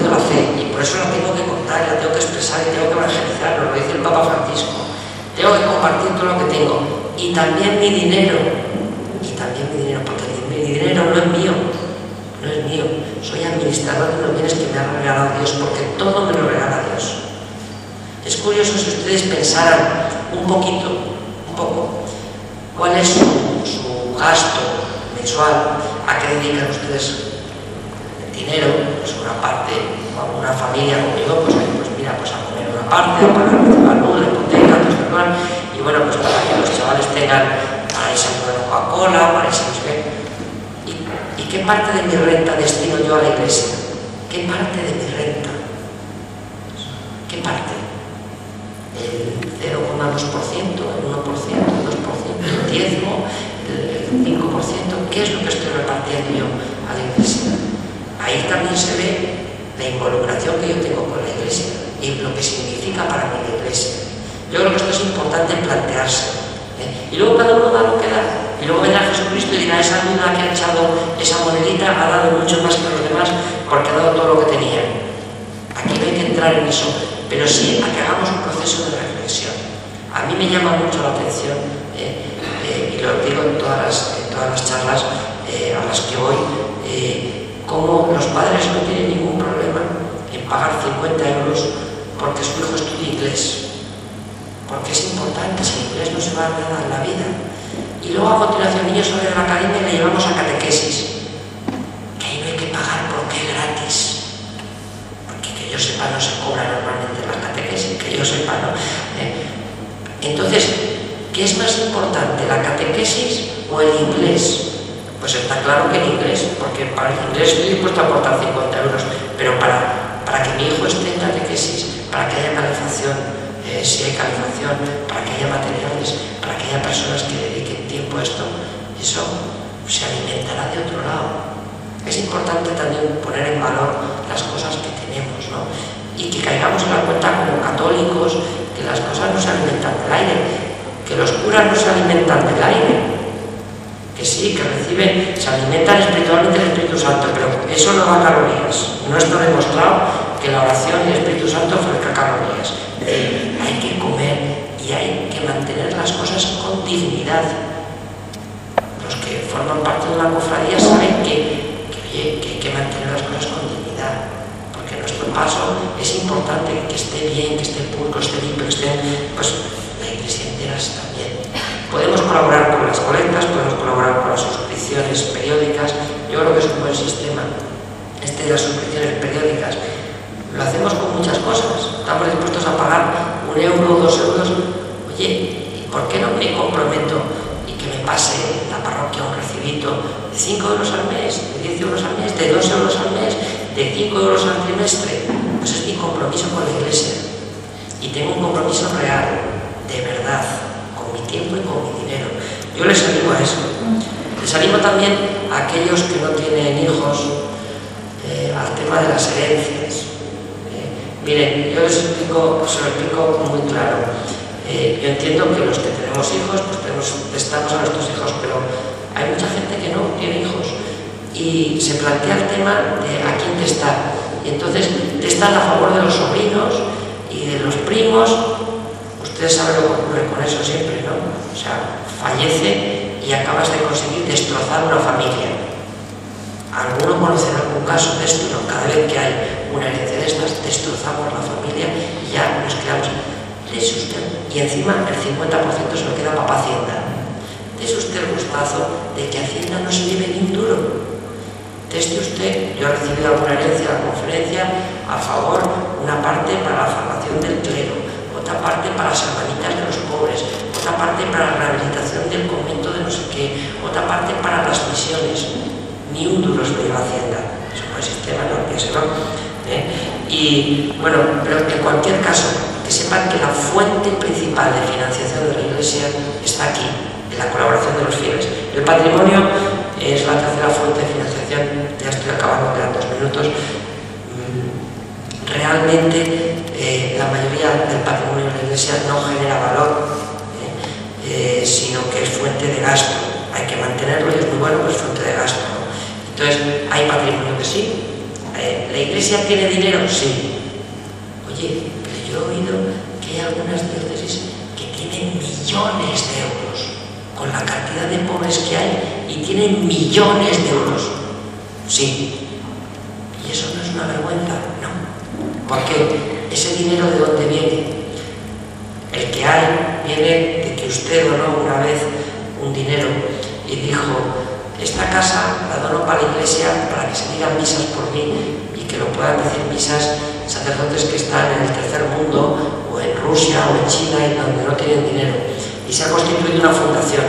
la fe, y por eso la tengo que contar, la tengo que expresar y tengo que evangelizar, lo dice el Papa Francisco. Tengo que compartir todo lo que tengo, y también mi dinero, porque mi dinero no es mío. No es mío, soy administrador de los bienes que me ha regalado Dios, porque todo me lo regala Dios. Es curioso si ustedes pensaran un poco, cuál es su gasto mensual, a qué dedican ustedes dinero, pues una parte, o una familia conmigo, pues mira, pues a comer una parte, a pagar la luz, la hipoteca, y bueno, pues para que los chavales tengan para irse a comer Coca-Cola, para irse a no sé qué. ¿Y qué parte de mi renta destino yo a la iglesia? ¿Qué parte de mi renta? ¿Qué parte? ¿El 0,2%, el 1%, el 2%, el diezmo, el 5%? ¿Qué es lo que estoy repartiendo yo a la iglesia? Ahí también se ve la involucración que yo tengo con la iglesia y lo que significa para mí la iglesia. Yo creo que esto es importante plantearse. Y luego cada uno da lo que da. Y luego vendrá Jesucristo y dirá, esa viuda que ha echado esa monedita ha dado mucho más que los demás porque ha dado todo lo que tenía. Aquí no hay que entrar en eso, pero sí a que hagamos un proceso de reflexión. A mí me llama mucho la atención, y lo digo en todas las charlas a las que voy, cómo los padres no tienen ningún problema en pagar 50 euros porque su hijo estudie inglés. Porque es importante, sin inglés no se va a nada en la vida. Y luego a continuación, niños salen de la academia y le llevamos a catequesis. Que ahí no hay que pagar porque es gratis. Porque que yo sepa no se cobra normalmente las catequesis, que yo sepa no. Entonces, ¿qué es más importante, la catequesis o el inglés? Pues está claro que el inglés, porque para el inglés estoy dispuesto a aportar 50 euros, pero para que mi hijo esté en catequesis, para que haya calefacción, si hay calefacción, para que haya materiales, para que haya personas que dediquen tiempo a esto, eso se alimentará de otro lado. Es importante también poner en valor las cosas que tenemos, ¿no? Y que caigamos en la cuenta como católicos que las cosas no se alimentan del aire, que los curas no se alimentan del aire, que sí, que reciben, se alimentan espiritualmente del Espíritu Santo, pero eso no da calorías. No está demostrado que la oración y el Espíritu Santo ofrezca calorías. Hay que comer y hay que mantener las cosas con dignidad. Los que forman parte de una cofradía saben que hay que mantener las cosas con dignidad, porque nuestro paso es importante que esté bien, que esté puro, que esté limpio, que esté, pues la iglesia entera está bien. Podemos colaborar con las colectas, podemos colaborar con las suscripciones periódicas. Yo creo que es un buen sistema de las suscripciones periódicas. Lo hacemos con muchas cosas. Estamos dispuestos a pagar 1 euro, 2 euros. Oye, ¿por qué no me comprometo y que me pase la parroquia un recibito de 5 euros al mes, de 10 euros al mes, de 2 euros al mes, de 5 euros al trimestre? Pues es mi compromiso con la iglesia. Y tengo un compromiso real, de verdad, con mi tiempo y con mi dinero. Yo les animo a eso. Les animo también a aquellos que no tienen hijos al tema de las herencias. Miren, yo se lo explico muy claro. Yo entiendo que los que tenemos hijos, pues prestamos a nuestros hijos, pero hay mucha gente que no tiene hijos y se plantea el tema de a quién testar. Y entonces testan a favor de los sobrinos y de los primos. Ustedes saben lo que ocurre con eso siempre, ¿no? O sea, fallece y acabas de conseguir destrozar una familia. Alguno conocerá algún caso de esto, ¿no? Cada vez que hay una herencia de estas, destrozamos la familia y ya nos quedamos. Dese usted, y encima el 50% se lo queda para Hacienda. Dese usted el gustazo de que Hacienda no se lleve ni un duro. Teste usted, yo he recibido alguna herencia en la conferencia a favor, una parte para la formación del clero, otra parte para las hermanitas de los pobres, otra parte para la rehabilitación del convento de no sé qué, otra parte para las misiones. Ni un duro se lo lleva Hacienda. Eso no es sistema, no piense, ¿no? Y bueno, pero en cualquier caso, que sepan que la fuente principal de financiación de la Iglesia está aquí, en la colaboración de los fieles. El patrimonio es la tercera fuente de financiación. Ya estoy acabando, quedan 2 minutos. Realmente la mayoría del patrimonio de la Iglesia no genera valor, sino que es fuente de gasto. Hay que mantenerlo y es muy bueno, pero es fuente de gasto, ¿no? Entonces, ¿hay patrimonio que sí? ¿La Iglesia tiene dinero? Sí. Oye, pero yo he oído que hay algunas diócesis que tienen millones de euros, con la cantidad de pobres que hay, y tienen millones de euros. Sí. ¿Y eso no es una vergüenza? No. Porque ese dinero, ¿de dónde viene? El que hay viene de que usted donó una vez un dinero y dijo: esta casa la dono para la iglesia para que se digan misas por mí y que lo puedan decir misas sacerdotes que están en el tercer mundo o en Rusia o en China y donde no tienen dinero. Y se ha constituido una fundación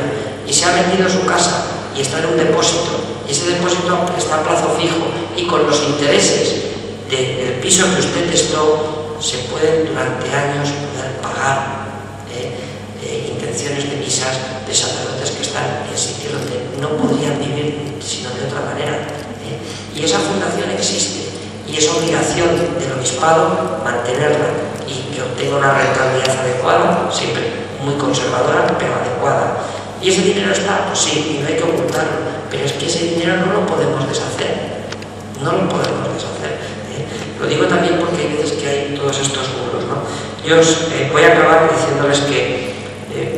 y se ha vendido su casa y está en un depósito y ese depósito está a plazo fijo y con los intereses del piso que usted testó se pueden durante años poder pagar intenciones de misas de sacerdotes que están en sitios donde no podrían vivir sino de otra manera. Y esa fundación existe y es obligación del obispado mantenerla y que obtenga una rentabilidad adecuada, siempre muy conservadora pero adecuada. ¿Y ese dinero está? Pues sí, y no hay que ocultarlo, pero es que ese dinero no lo podemos deshacer, no lo podemos deshacer. Lo digo también porque hay veces que hay todos estos muros, ¿no? Yo os voy a acabar diciéndoles que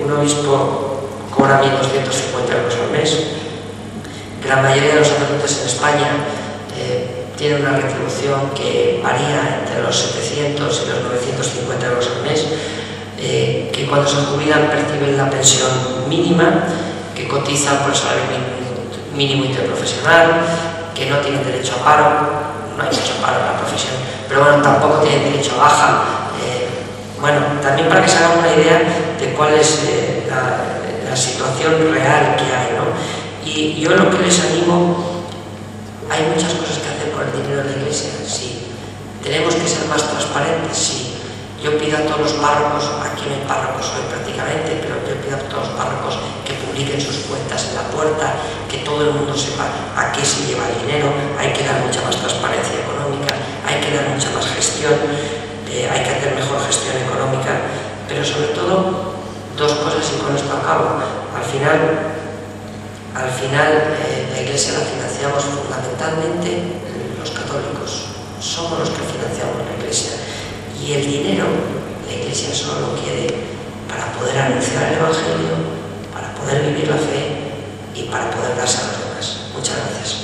un obispo cobra 1.250 euros al mes, que la mayoría de los sacerdotes en España tienen una retribución que varía entre los 700 y los 950 euros al mes, que cuando se jubilan perciben la pensión mínima, que cotizan por el salario mínimo interprofesional, que no tienen derecho a paro, no hay derecho a paro en la profesión, pero bueno, tampoco tienen derecho a baja. Bueno, también para que se hagan una idea de cuál es la situación real que hay, ¿no? Y yo lo que les animo, hay muchas cosas que hacer con el dinero de la Iglesia, sí. Tenemos que ser más transparentes, sí. Yo pido a todos los párrocos, aquí no hay párrocos hoy prácticamente, pero yo pido a todos los párrocos que publiquen sus cuentas en la puerta, que todo el mundo sepa a qué se lleva el dinero. Hay que dar mucha más transparencia económica, hay que dar mucha más gestión, hay que hacer mejor gestión económica, pero sobre todo dos cosas y con esto acabo. Al final la Iglesia la financiamos fundamentalmente los católicos, somos los que financiamos la Iglesia. Y el dinero, la Iglesia solo lo quiere para poder anunciar el Evangelio, para poder vivir la fe y para poder darse a los demás. Muchas gracias.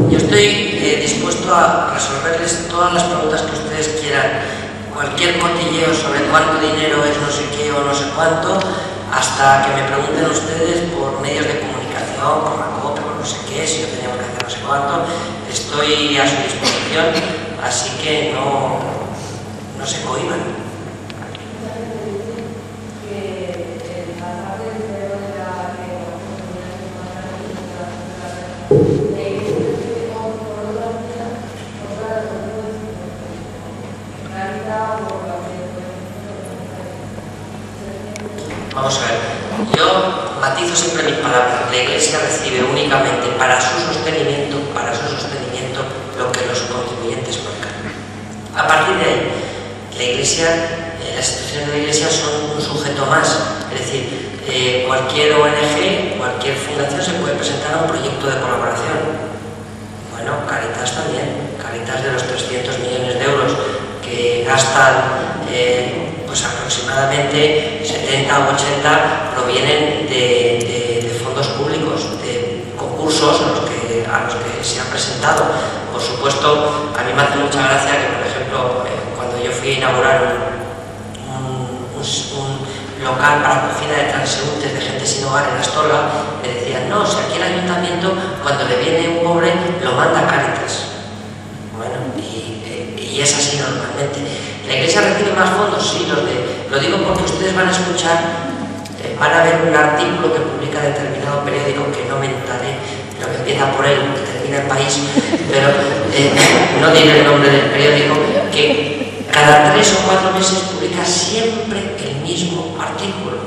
Yo estoy dispuesto a resolverles todas las preguntas que ustedes quieran. Cualquier cotilleo sobre cuánto dinero es no sé qué o no sé cuánto, hasta que me pregunten ustedes por medios de comunicación, por la COPE, por no sé qué, si yo tenía que hacer no sé cuánto, estoy a su disposición, así que no se cohiban. Vamos a ver, yo matizo siempre mis palabras. La Iglesia recibe únicamente para su sostenimiento lo que los contribuyentes marcan. A partir de ahí, la Iglesia, las instituciones de la Iglesia son un sujeto más, es decir, cualquier ONG, cualquier fundación se puede presentar a un proyecto de colaboración. Bueno, Cáritas también, Cáritas de los 300 millones de euros que gastan pues aproximadamente 70 o 80 provienen de fondos públicos, de concursos a los que se han presentado. Por supuesto, a mí me hace mucha gracia que, por ejemplo, cuando yo fui a inaugurar un local para acogida de transeúntes de gente sin hogar en Astorga, me decían, no, si aquí el ayuntamiento, cuando le viene un pobre, lo manda a Cáritas. Bueno, y es así normalmente. ¿La Iglesia recibe más fondos? Sí, lo digo porque ustedes van a escuchar, van a ver un artículo que publica determinado periódico, que no mentaré, pero que empieza por él, que termina El País, pero no tiene el nombre del periódico, que cada 3 o 4 meses publica siempre el mismo artículo.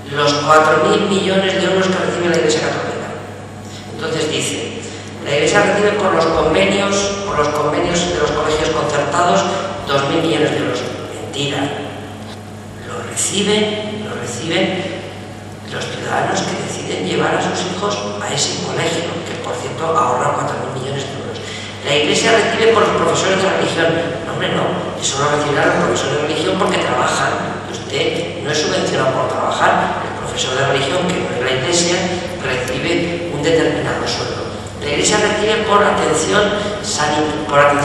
Los 4.000 millones de euros que recibe la Iglesia Católica. Entonces dice, la Iglesia recibe por los convenios de los colegios concertados 2.000 millones de euros. Mentira. Lo reciben los ciudadanos que deciden llevar a sus hijos a ese colegio, que por cierto ahorra 4.000 millones de euros. La Iglesia recibe por los profesores de religión. No, hombre, no. Eso lo recibirán los profesores de religión porque trabajan. Usted no es subvencionado por trabajar. El profesor de religión, que no es la Iglesia, recibe un determinado sueldo. La Iglesia recibe por atención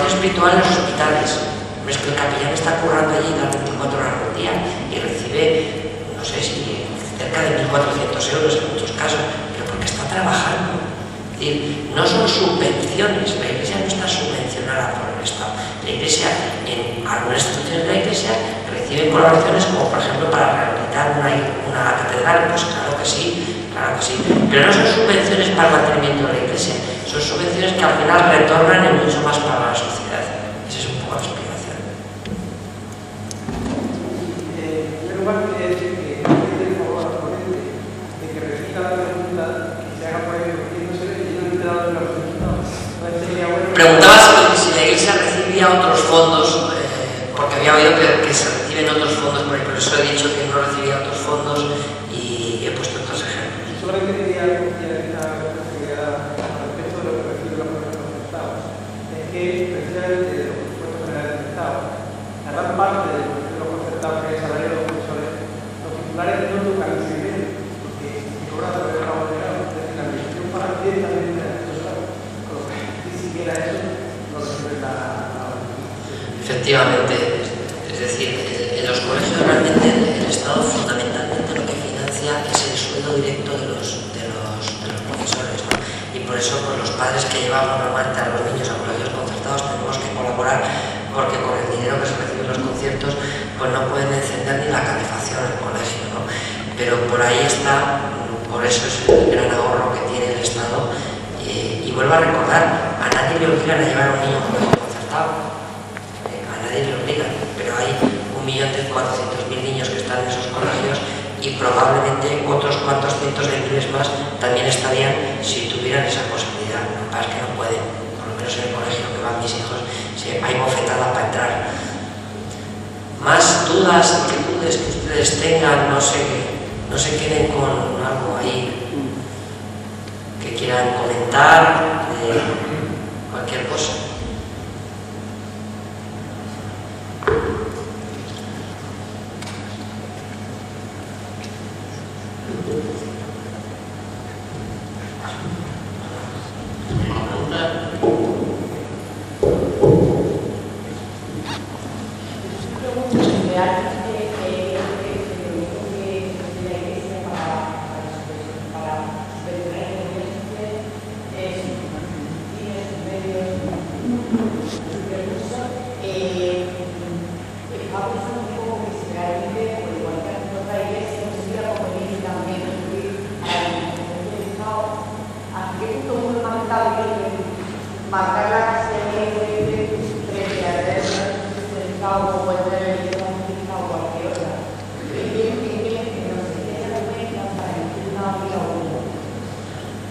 espiritual en los hospitales. Es que el capellán está currando allí las 24 horas por día y recibe, no sé si cerca de 1.400 euros en muchos casos, pero porque está trabajando. Es decir, no son subvenciones, la Iglesia no está subvencionada por el Estado. La Iglesia, en algunas instituciones de la Iglesia, recibe colaboraciones como por ejemplo para rehabilitar una catedral, pues claro que sí, pero no son subvenciones para el mantenimiento de la Iglesia, son subvenciones que al final retornan en mucho más para la sociedad. Esa es un poco la explicación. En primer lugar, quiere decir que el favor al ponente de que reciba Efectivamente, es decir, en los colegios realmente el Estado fundamentalmente lo que financia es el sueldo directo de los profesores, ¿no? Y por eso pues, los padres que llevamos normalmente a los niños a colegios concertados tenemos que colaborar, porque con el dinero que se recibe en los conciertos pues no pueden encender ni la calefacción del colegio, ¿no? Pero por ahí está, por eso es el gran ahorro que tiene el Estado. Y vuelvo a recordar, a nadie le obligan a llevar a un niño a un colegio concertado, a nadie le obligan, pero hay 1.400.000 niños que están en esos colegios y probablemente otros cuantos cientos de miles más también estarían si tuvieran esa posibilidad. Lo que pasa es que no pueden, por lo menos en el colegio que van mis hijos, hay bofetada para entrar. Más dudas, inquietudes que ustedes tengan, no se queden con algo ahí que quieran comentar, cualquier cosa.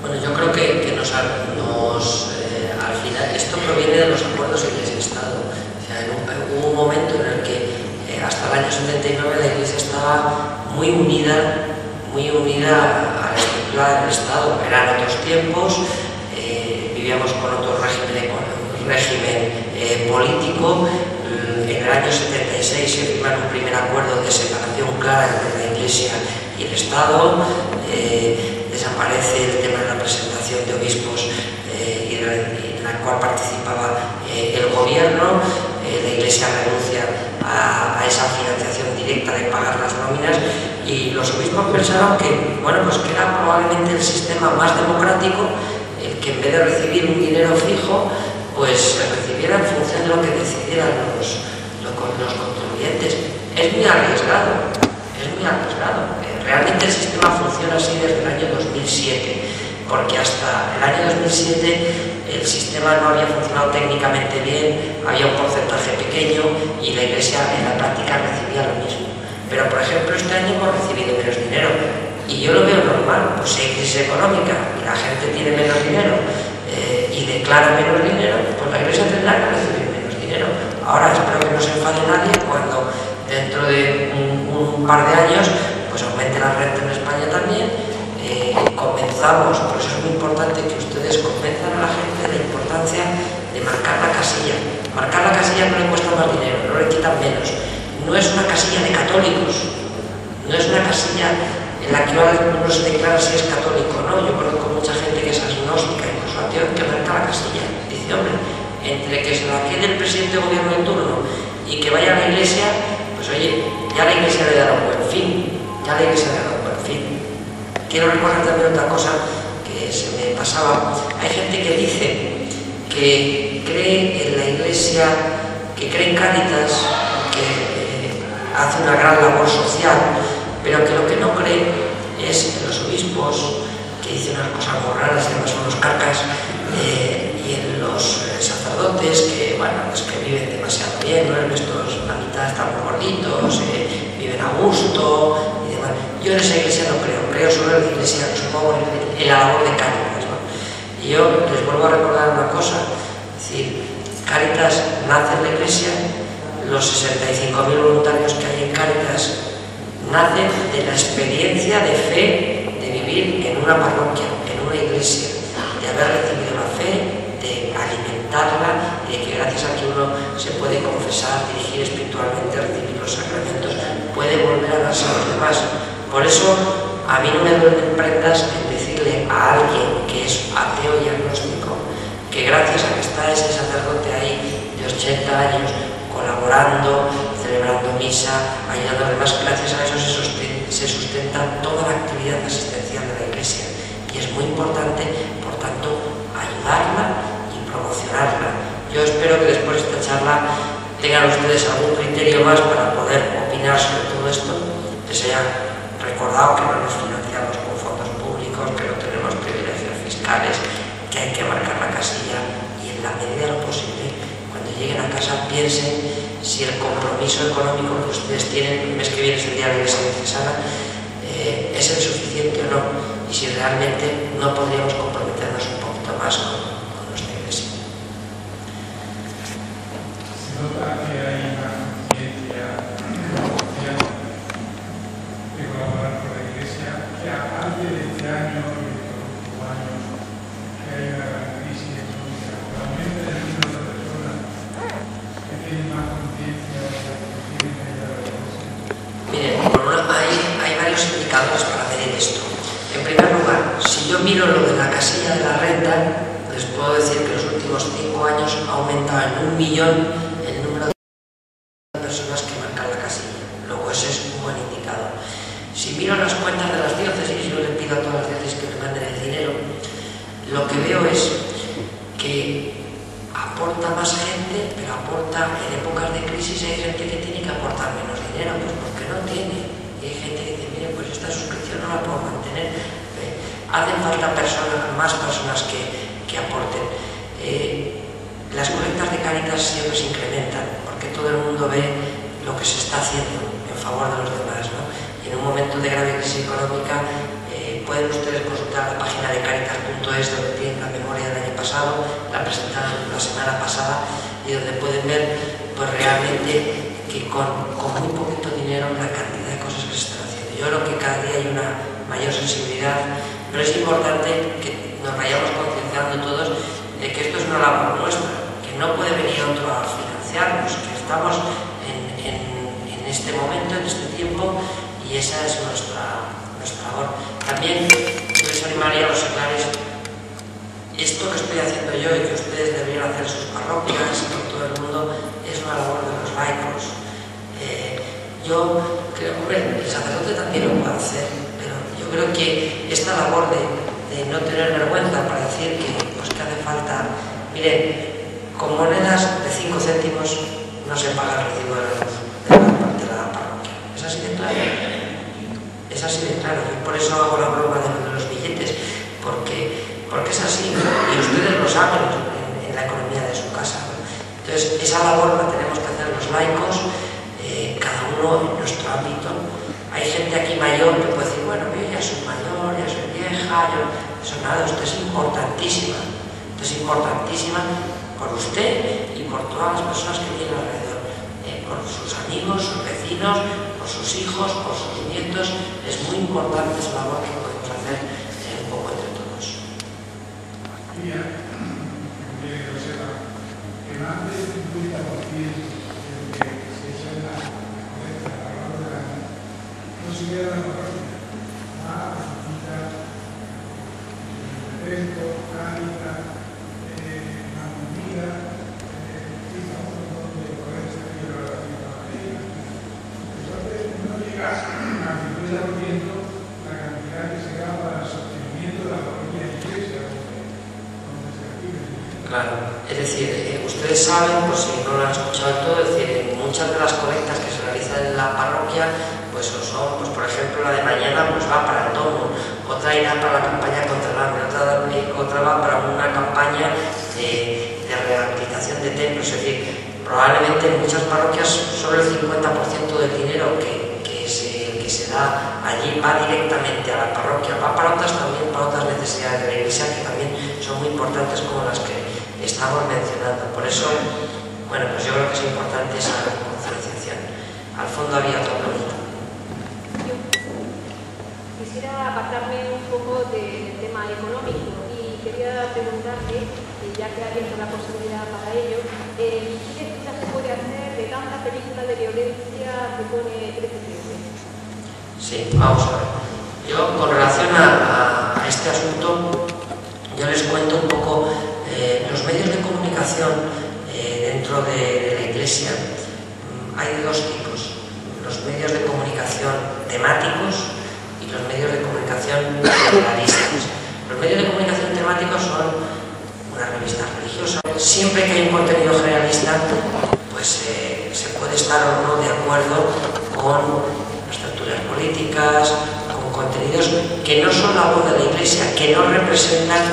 Bueno, yo creo que al final esto proviene de los acuerdos Iglesia-Estado. O sea, hubo un momento en el que hasta el año 79 la Iglesia estaba muy unida a la estructura del Estado. Eran otros tiempos, vivíamos con otro régimen político. En el año 76 se firma un primer acuerdo de separación clara entre la Iglesia y el Estado. Desaparece el tema de la presentación de obispos en la cual participaba el gobierno. La Iglesia renuncia a esa financiación directa de pagar las nóminas y los obispos pensaron que, bueno, pues que era probablemente el sistema más democrático, el que en vez de recibir un dinero fijo, pues se recibiera en función de lo que decidieran los contribuyentes. Es muy arriesgado. Realmente el sistema funciona así desde el año 2007, porque hasta el año 2007 el sistema no había funcionado técnicamente bien, había un porcentaje pequeño y la Iglesia en la práctica recibía lo mismo. Pero, por ejemplo, este año hemos recibido menos dinero y yo lo veo normal, pues si hay crisis económica y la gente tiene menos dinero y declara menos dinero, pues la Iglesia tendrá que recibir menos dinero. Ahora espero que no se enfade nadie cuando dentro de un par de años pues aumente la renta en España también. Comenzamos, por eso es muy importante que ustedes convenzan a la gente de la importancia de marcar la casilla. Marcar la casilla no le cuesta más dinero, no le quitan menos. No es una casilla de católicos, no es una casilla en la que uno se declara si es católico, no. Yo conozco mucha gente que es agnóstica, incluso ateo, que marca la casilla. Dice, hombre, entre que se la quede el presidente de gobierno en turno y que vaya a la Iglesia, pues oye, ya la Iglesia le dará un buen fin. Quiero recordar también otra cosa que se me pasaba. Hay gente que dice que cree en la Iglesia, que cree en Cáritas, que hace una gran labor social, pero que lo que no cree es en los obispos, que dicen unas cosas muy raras, y además son los cacas, y en los sacerdotes, que bueno, pues que viven demasiado bien, ¿no? Estos, la mitad están muy gorditos, viven a gusto y demás. Yo en esa Iglesia no creo solo en la Iglesia, supongo en la labor de Cáritas, ¿no? Y yo les vuelvo a recordar una cosa, es decir, Cáritas nace en la Iglesia, los 65.000 voluntarios que hay en Cáritas nacen de la experiencia de fe de vivir en una parroquia, en una iglesia, de haber recibido la fe, de alimentarla, y de que gracias a que uno se puede confesar, dirigir espiritualmente, recibir los sacramentos, puede volver a darse a los demás. Por eso a mí no me duelen prendas en decirle a alguien que es ateo y agnóstico que gracias a que está ese sacerdote ahí de 80 años con colaborando, celebrando misa, ayudando a los demás. Gracias a eso se sustenta toda la actividad asistencial de la Iglesia y es muy importante, por tanto, ayudarla y promocionarla. Yo espero que después de esta charla tengan ustedes algún criterio más para poder opinar sobre todo esto, que se haya recordado que no nos financiamos con fondos públicos, que no tenemos privilegios fiscales, que hay que marcar la casilla y en la medida de lo posible, cuando lleguen a casa, piensen si el compromiso económico que ustedes tienen, el mes que viene es el día de la Iglesia diocesana, es el suficiente o no, y si realmente no podríamos comprometernos un poquito más con nuestra Iglesia. Se nota que hay una conciencia social de colaborar con la Iglesia, que aparte de este año y de los últimos años, que hay una gran crisis económica, el aumento del número de personas que tienen más conciencia de la que tienen que ayudar a la Iglesia. Miren, hay varios indicadores para medir esto. En primer lugar, si yo miro lo de la casilla de la renta, les puedo decir que en los últimos 5 años ha aumentado en 1 millón el número de personas que marcan la casilla. Luego ese es un buen indicador. Si miro las cuentas de las diócesis, yo le pido a todas las diócesis que me manden el dinero, lo que veo es que aporta más gente, pero aporta en épocas de crisis. Hay gente que tiene que aportar menos dinero, pues porque no tiene. Y hay gente que dice, mire, pues esta suscripción no la puedo mantener. Hacen falta más personas que aporten. Las colectas de Cáritas siempre se incrementan, porque todo el mundo ve lo que se está haciendo en favor de los demás, ¿no? Y en un momento de grave crisis económica, pueden ustedes consultar la página de Caritas.es, donde tienen la memoria del año pasado, la presentaron la semana pasada, y donde pueden ver pues realmente que con muy poquito dinero la cantidad de cosas que se están haciendo. Yo creo que cada día hay una mayor sensibilidad, pero es importante que nos vayamos concienciando todos de que esto es una labor nuestra, que no puede venir otro a financiarnos, que estamos en este momento, en este tiempo, y esa es nuestra labor. También yo les animaría a los seglares, esto que estoy haciendo yo y que ustedes deberían hacer en sus parroquias y con todo el mundo, es una labor de los laicos. Yo creo, hombre, el sacerdote también lo puede hacer, pero yo creo que esta labor de no tener vergüenza para decir que hace falta, miren, con monedas de 5 céntimos no se paga el recibo de la luz de la parroquia. Es así de claro. Es así de claro. Yo por eso hago la broma de los billetes, porque es así, y ustedes lo saben en la economía de su casa, ¿no? Entonces, esa labor la tenemos que hacer los laicos, cada uno en nuestro ámbito. Hay gente aquí mayor que puede decir, bueno, yo ya soy mayor, ya soy vieja, eso nada, usted es importantísima. Usted es importantísima por usted y por todas las personas que tiene alrededor, por sus amigos, sus vecinos, por sus hijos, por sus nietos. Es muy importante esa labor que podemos hacer un poco entre todos. Mira, que lo sepa, que más del 50% no se queda en la parroquia, va a visitar el evento, Cáritas, la comida, quizá un montón de poderes aquí de la Madrid. Entonces, no llega al 50% la cantidad que se da para el sostenimiento de la propia iglesia donde se vive. Claro, es decir, ustedes saben, por si no lo han escuchado todo, es decir, muchas de las colectas que se realizan en la parroquia pues son, pues por ejemplo, la de mañana pues va para el domo, otra irá para la campaña contra el hambre, otra va para una campaña de rehabilitación de templos. Es decir, probablemente en muchas parroquias solo el 50% del dinero que se da allí va directamente a la parroquia, va para otras también, para otras necesidades de la iglesia que también son muy importantes, como las que estamos mencionando. Por eso, bueno, pues yo creo que es importante esa concienciación. Al fondo había otra pregunta. Quisiera apartarme un poco del tema económico y quería preguntarle, ya que ha abierto la posibilidad para ello, ¿qué lectura se puede hacer de tanta película de violencia que pone 13? Sí, vamos a ver. Yo, con relación a este asunto, yo les cuento un poco los medios de comunicación dentro de la Iglesia. hay dos tipos: los medios de comunicación temáticos y los medios de comunicación generalistas. Los medios de comunicación temáticos son una revista religiosa. Siempre que hay un contenido generalista, pues se puede estar o no de acuerdo con las tertulias políticas, con contenidos que no son la voz de la Iglesia, que no representan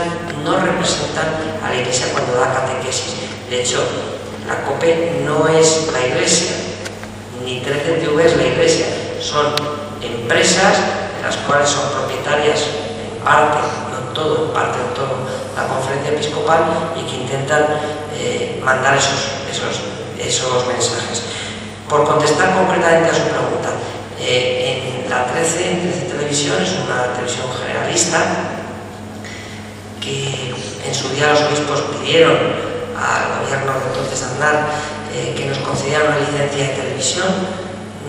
a la Iglesia cuando da catequesis. De hecho, la COPE no es la Iglesia, ni 13TV es la Iglesia, son empresas de las cuales son propietarias en parte, no en todo, en parte en todo, la Conferencia Episcopal, y que intentan mandar esos mensajes. Por contestar concretamente a su pregunta, en la 13 Televisión es una televisión generalista que en su día los obispos pidieron al gobierno de entonces Aznar que nos concedieran una licencia de televisión.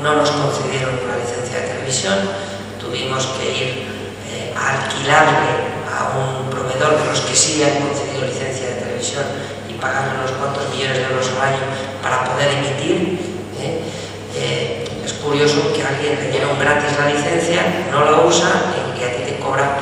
No nos concedieron una licencia de televisión, tuvimos que ir a alquilarle a un proveedor de los que sí le han concedido licencia de televisión y pagarle unos cuantos millones de euros al año para poder emitir. Es curioso que alguien le diera un gratis la licencia, no la usa y que a ti te cobra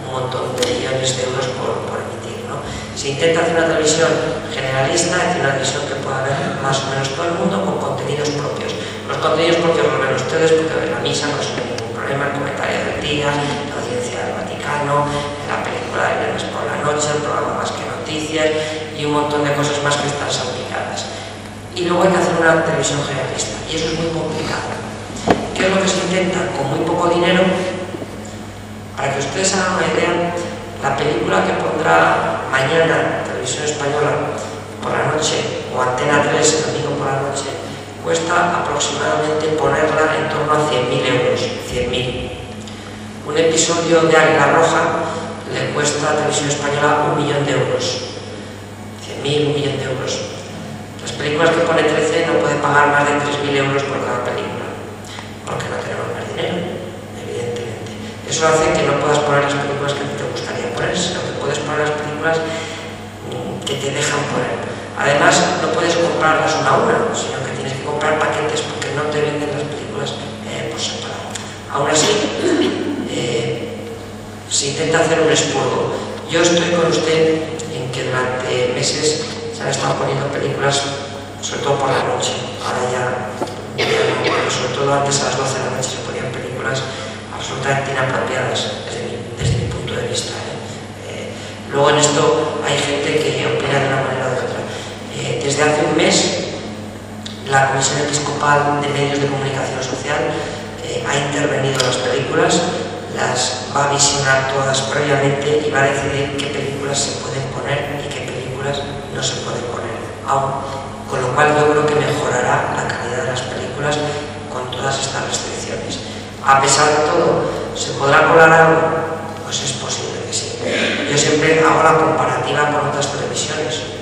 un montón de millones de euros por emitir, ¿no? Se intenta hacer una televisión generalista, es decir, una televisión que pueda ver más o menos todo el mundo con contenidos propios. Los contenidos propios los ven ustedes porque ven la misa, no es ningún problema, el comentario del día, la audiencia del Vaticano, la película de viernes por la noche, el programa Más que Noticias y un montón de cosas más que están salpicadas. Y luego hay que hacer una televisión generalista, y eso es muy complicado. ¿Qué es lo que se intenta? Con muy poco dinero, para que ustedes hagan una idea, la película que pondrá mañana Televisión Española por la noche, o Antena 3 el domingo por la noche, cuesta aproximadamente ponerla en torno a 100.000 euros. 100.000. Un episodio de Águila Roja le cuesta a Televisión Española 1 millón de euros. 100.000, 1 millón de euros. Las películas que pone 13 no puede pagar más de 3.000 euros por cada película, porque no tenemos más dinero, evidentemente. Eso hace que no puedas poner las películas que a ti te gustaría poner, sino que puedes poner las películas que te dejan poner. Además, no puedes comprarlas una a una, sino que tienes que comprar paquetes porque no te venden las películas por separado. Aún así, se intenta hacer un expurgo. Yo estoy con usted en que durante meses se han estado poniendo películas, sobre todo por la noche. Ahora ya no, pero sobre todo antes a las 12 de la noche se ponían películas absolutamente inapropiadas desde mi punto de vista. Luego en esto hay gente que opina de una manera o de otra. Desde hace un mes, la Comisión Episcopal de Medios de Comunicación Social ha intervenido en las películas, las va a visionar todas previamente y va a decidir qué películas se pueden poner y qué películas no se pueden poner aún, con lo cual yo creo que mejorará la calidad de las películas con todas estas restricciones. A pesar de todo, ¿se podrá colar algo? Pues es posible que sí. Yo siempre hago la comparativa con otras televisiones.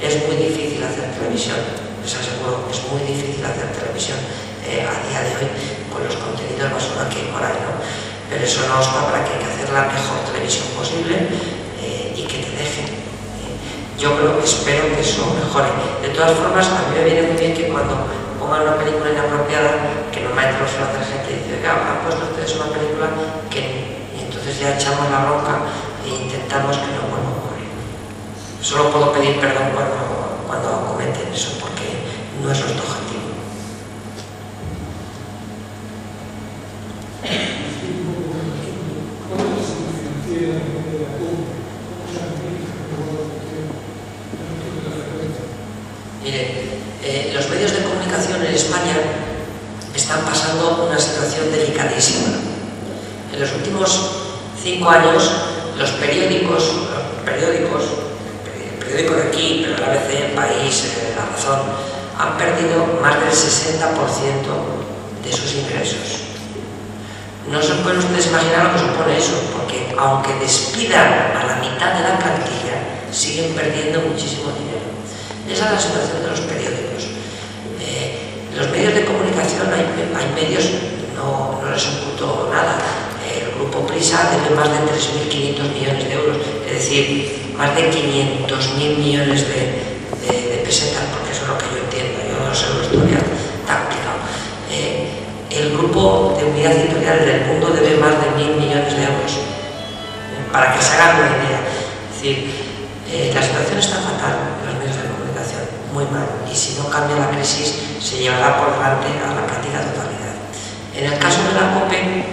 Es muy difícil hacer televisión, les aseguro, es muy difícil hacer televisión a día de hoy con los contenidos basura que hay por ahí, ¿no? Pero eso no obsta para que hay que hacer la mejor televisión posible y que te dejen. Yo espero que eso mejore. De todas formas, a mí me viene muy bien que cuando pongan una película inapropiada, que normalmente lo suele hacer gente y dice, han puesto ustedes una película que... Y entonces ya echamos la bronca e intentamos que no vuelva a ocurrir. Solo puedo pedir perdón cuando cometen eso, porque no es nuestro objetivo. Miren, los medios de comunicación en España están pasando una situación delicadísima. En los últimos 5 años, los periódicos, el periódico de aquí, pero el ABC, El País, La Razón, han perdido más del 60% de sus ingresos. No se pueden ustedes imaginar lo que supone eso, porque aunque despidan a la mitad de la plantilla, siguen perdiendo muchísimo dinero. Esa es la situación de los periódicos. Los medios de comunicación, hay medios, no les oculto nada. El Grupo Prisa debe más de 3.500 millones de euros, es decir, más de 500.000 millones de pesetas, porque eso es lo que yo entiendo, yo no sé la historia tan grupo de unidad editorial del mundo debe más de 1.000 millones de euros, para que se hagan una idea. Es decir, la situación está fatal en los medios de comunicación, muy mal, y si no cambia la crisis se llevará por delante a la práctica totalidad. En el caso de la COPE,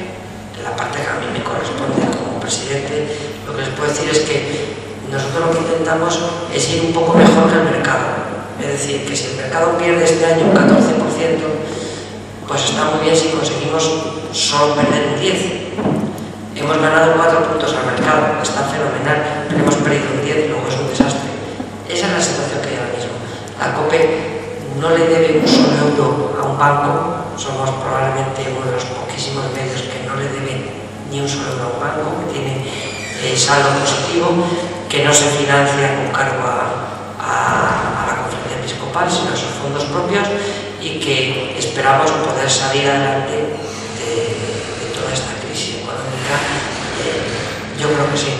de la parte que a mí me corresponde como presidente, lo que les puedo decir es que nosotros lo que intentamos es ir un poco mejor que el mercado. Es decir, que si el mercado pierde este año un 14%, pues está muy bien si conseguimos solo perder un 10%. Hemos ganado 4 puntos al mercado, está fenomenal, pero hemos perdido un 10% y luego es un desastre. Esa es la situación que hay ahora mismo. La COPE no le debe un solo euro a un banco, somos probablemente uno de los poquísimos medios que no le debe ni un solo euro a un banco, que tiene saldo positivo, que no se financia con cargo a la conferencia episcopal, sino a sus fondos propios, y que esperamos poder salir adelante de toda esta crisis económica. Yo creo que sí,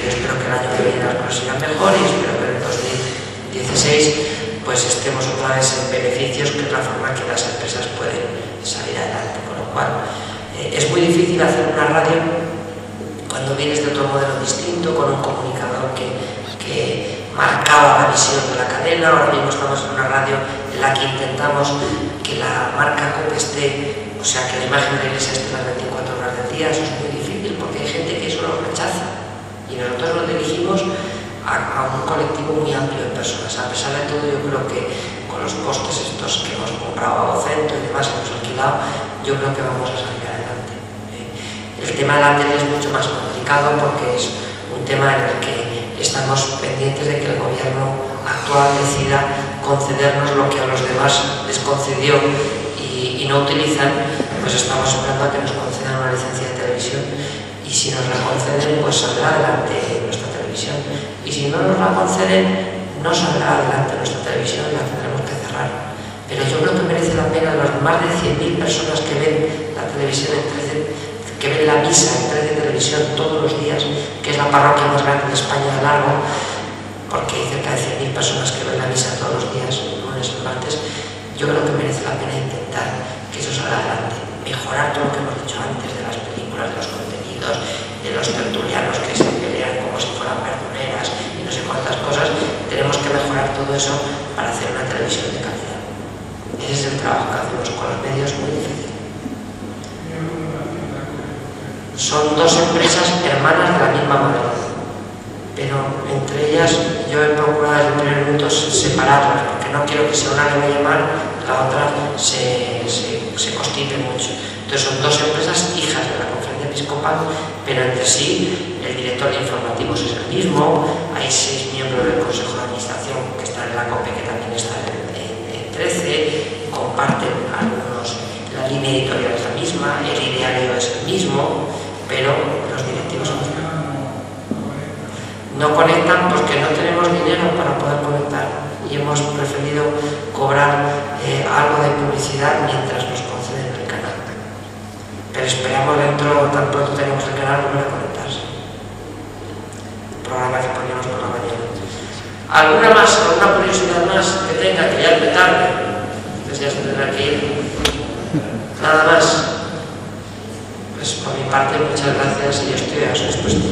yo espero que el año que viene las cosas irán mejor y espero que en el 2016 pues estemos otra vez en beneficios, que es la forma que las empresas pueden salir adelante. Con lo cual es muy difícil hacer una radio cuando vienes de otro modelo distinto, con un comunicador que marcaba la visión de la cadena. Ahora mismo estamos en una radio en la que intentamos que la marca COPE esté, o sea, que la imagen de la iglesia esté las 24 horas del día. Eso es muy difícil porque hay gente que eso lo rechaza, y nosotros nos dirigimos a un colectivo muy amplio de personas. A pesar de todo, yo creo que con los costes estos que hemos comprado a Vocento y demás, hemos alquilado, yo creo que vamos a salir adelante. El tema de la tele es mucho más complicado porque es un tema en el que estamos pendientes de que el gobierno actual decida concedernos lo que a los demás les concedió y no utilizan. Pues estamos esperando a que nos concedan una licencia de televisión, y si nos la conceden, pues saldrá adelante nuestra televisión, y si no nos la conceden, no saldrá adelante nuestra televisión y la tendremos que cerrar. Pero yo creo que merece la pena las más de 100.000 personas que ven la televisión en 13, que ven la misa en 13 Televisión todos los días, que es la parroquia más grande de España de largo, porque hay cerca de 100.000 personas que ven la misa todos los días, lunes y martes. Yo creo que merece la pena intentar que eso salga adelante, mejorar todo lo que hemos dicho antes de las películas, de los contenidos, de los tertulianos que se pelean como si fueran verduleras y no sé cuántas cosas. Tenemos que mejorar todo eso para hacer una televisión de calidad. Ese es el trabajo que hacemos con los medios, muy difícil. Son dos empresas hermanas de la misma manera, pero entre ellas yo he procurado desde el primer minuto separarlas, porque no quiero que si una le vaya mal, la otra se constipe mucho. Entonces son dos empresas hijas de la conferencia episcopal, pero entre sí el director de informativos es el mismo, hay 6 miembros del consejo de administración que están en la COPE, que también están en 13, comparten algunos, la línea editorial es la misma, el ideario es el mismo, pero los directivos son los mismos. No conectan porque no tenemos dinero para poder conectar, y hemos preferido cobrar algo de publicidad mientras nos conceden el canal. Pero esperamos dentro, tan pronto tenemos el canal, volver a conectarse. El programa que poníamos por la mañana. ¿Alguna curiosidad más que tenga, que ya es muy tarde? Entonces ya se tendrá que ir. Nada más. Pues por mi parte, muchas gracias, y yo estoy a su disposición.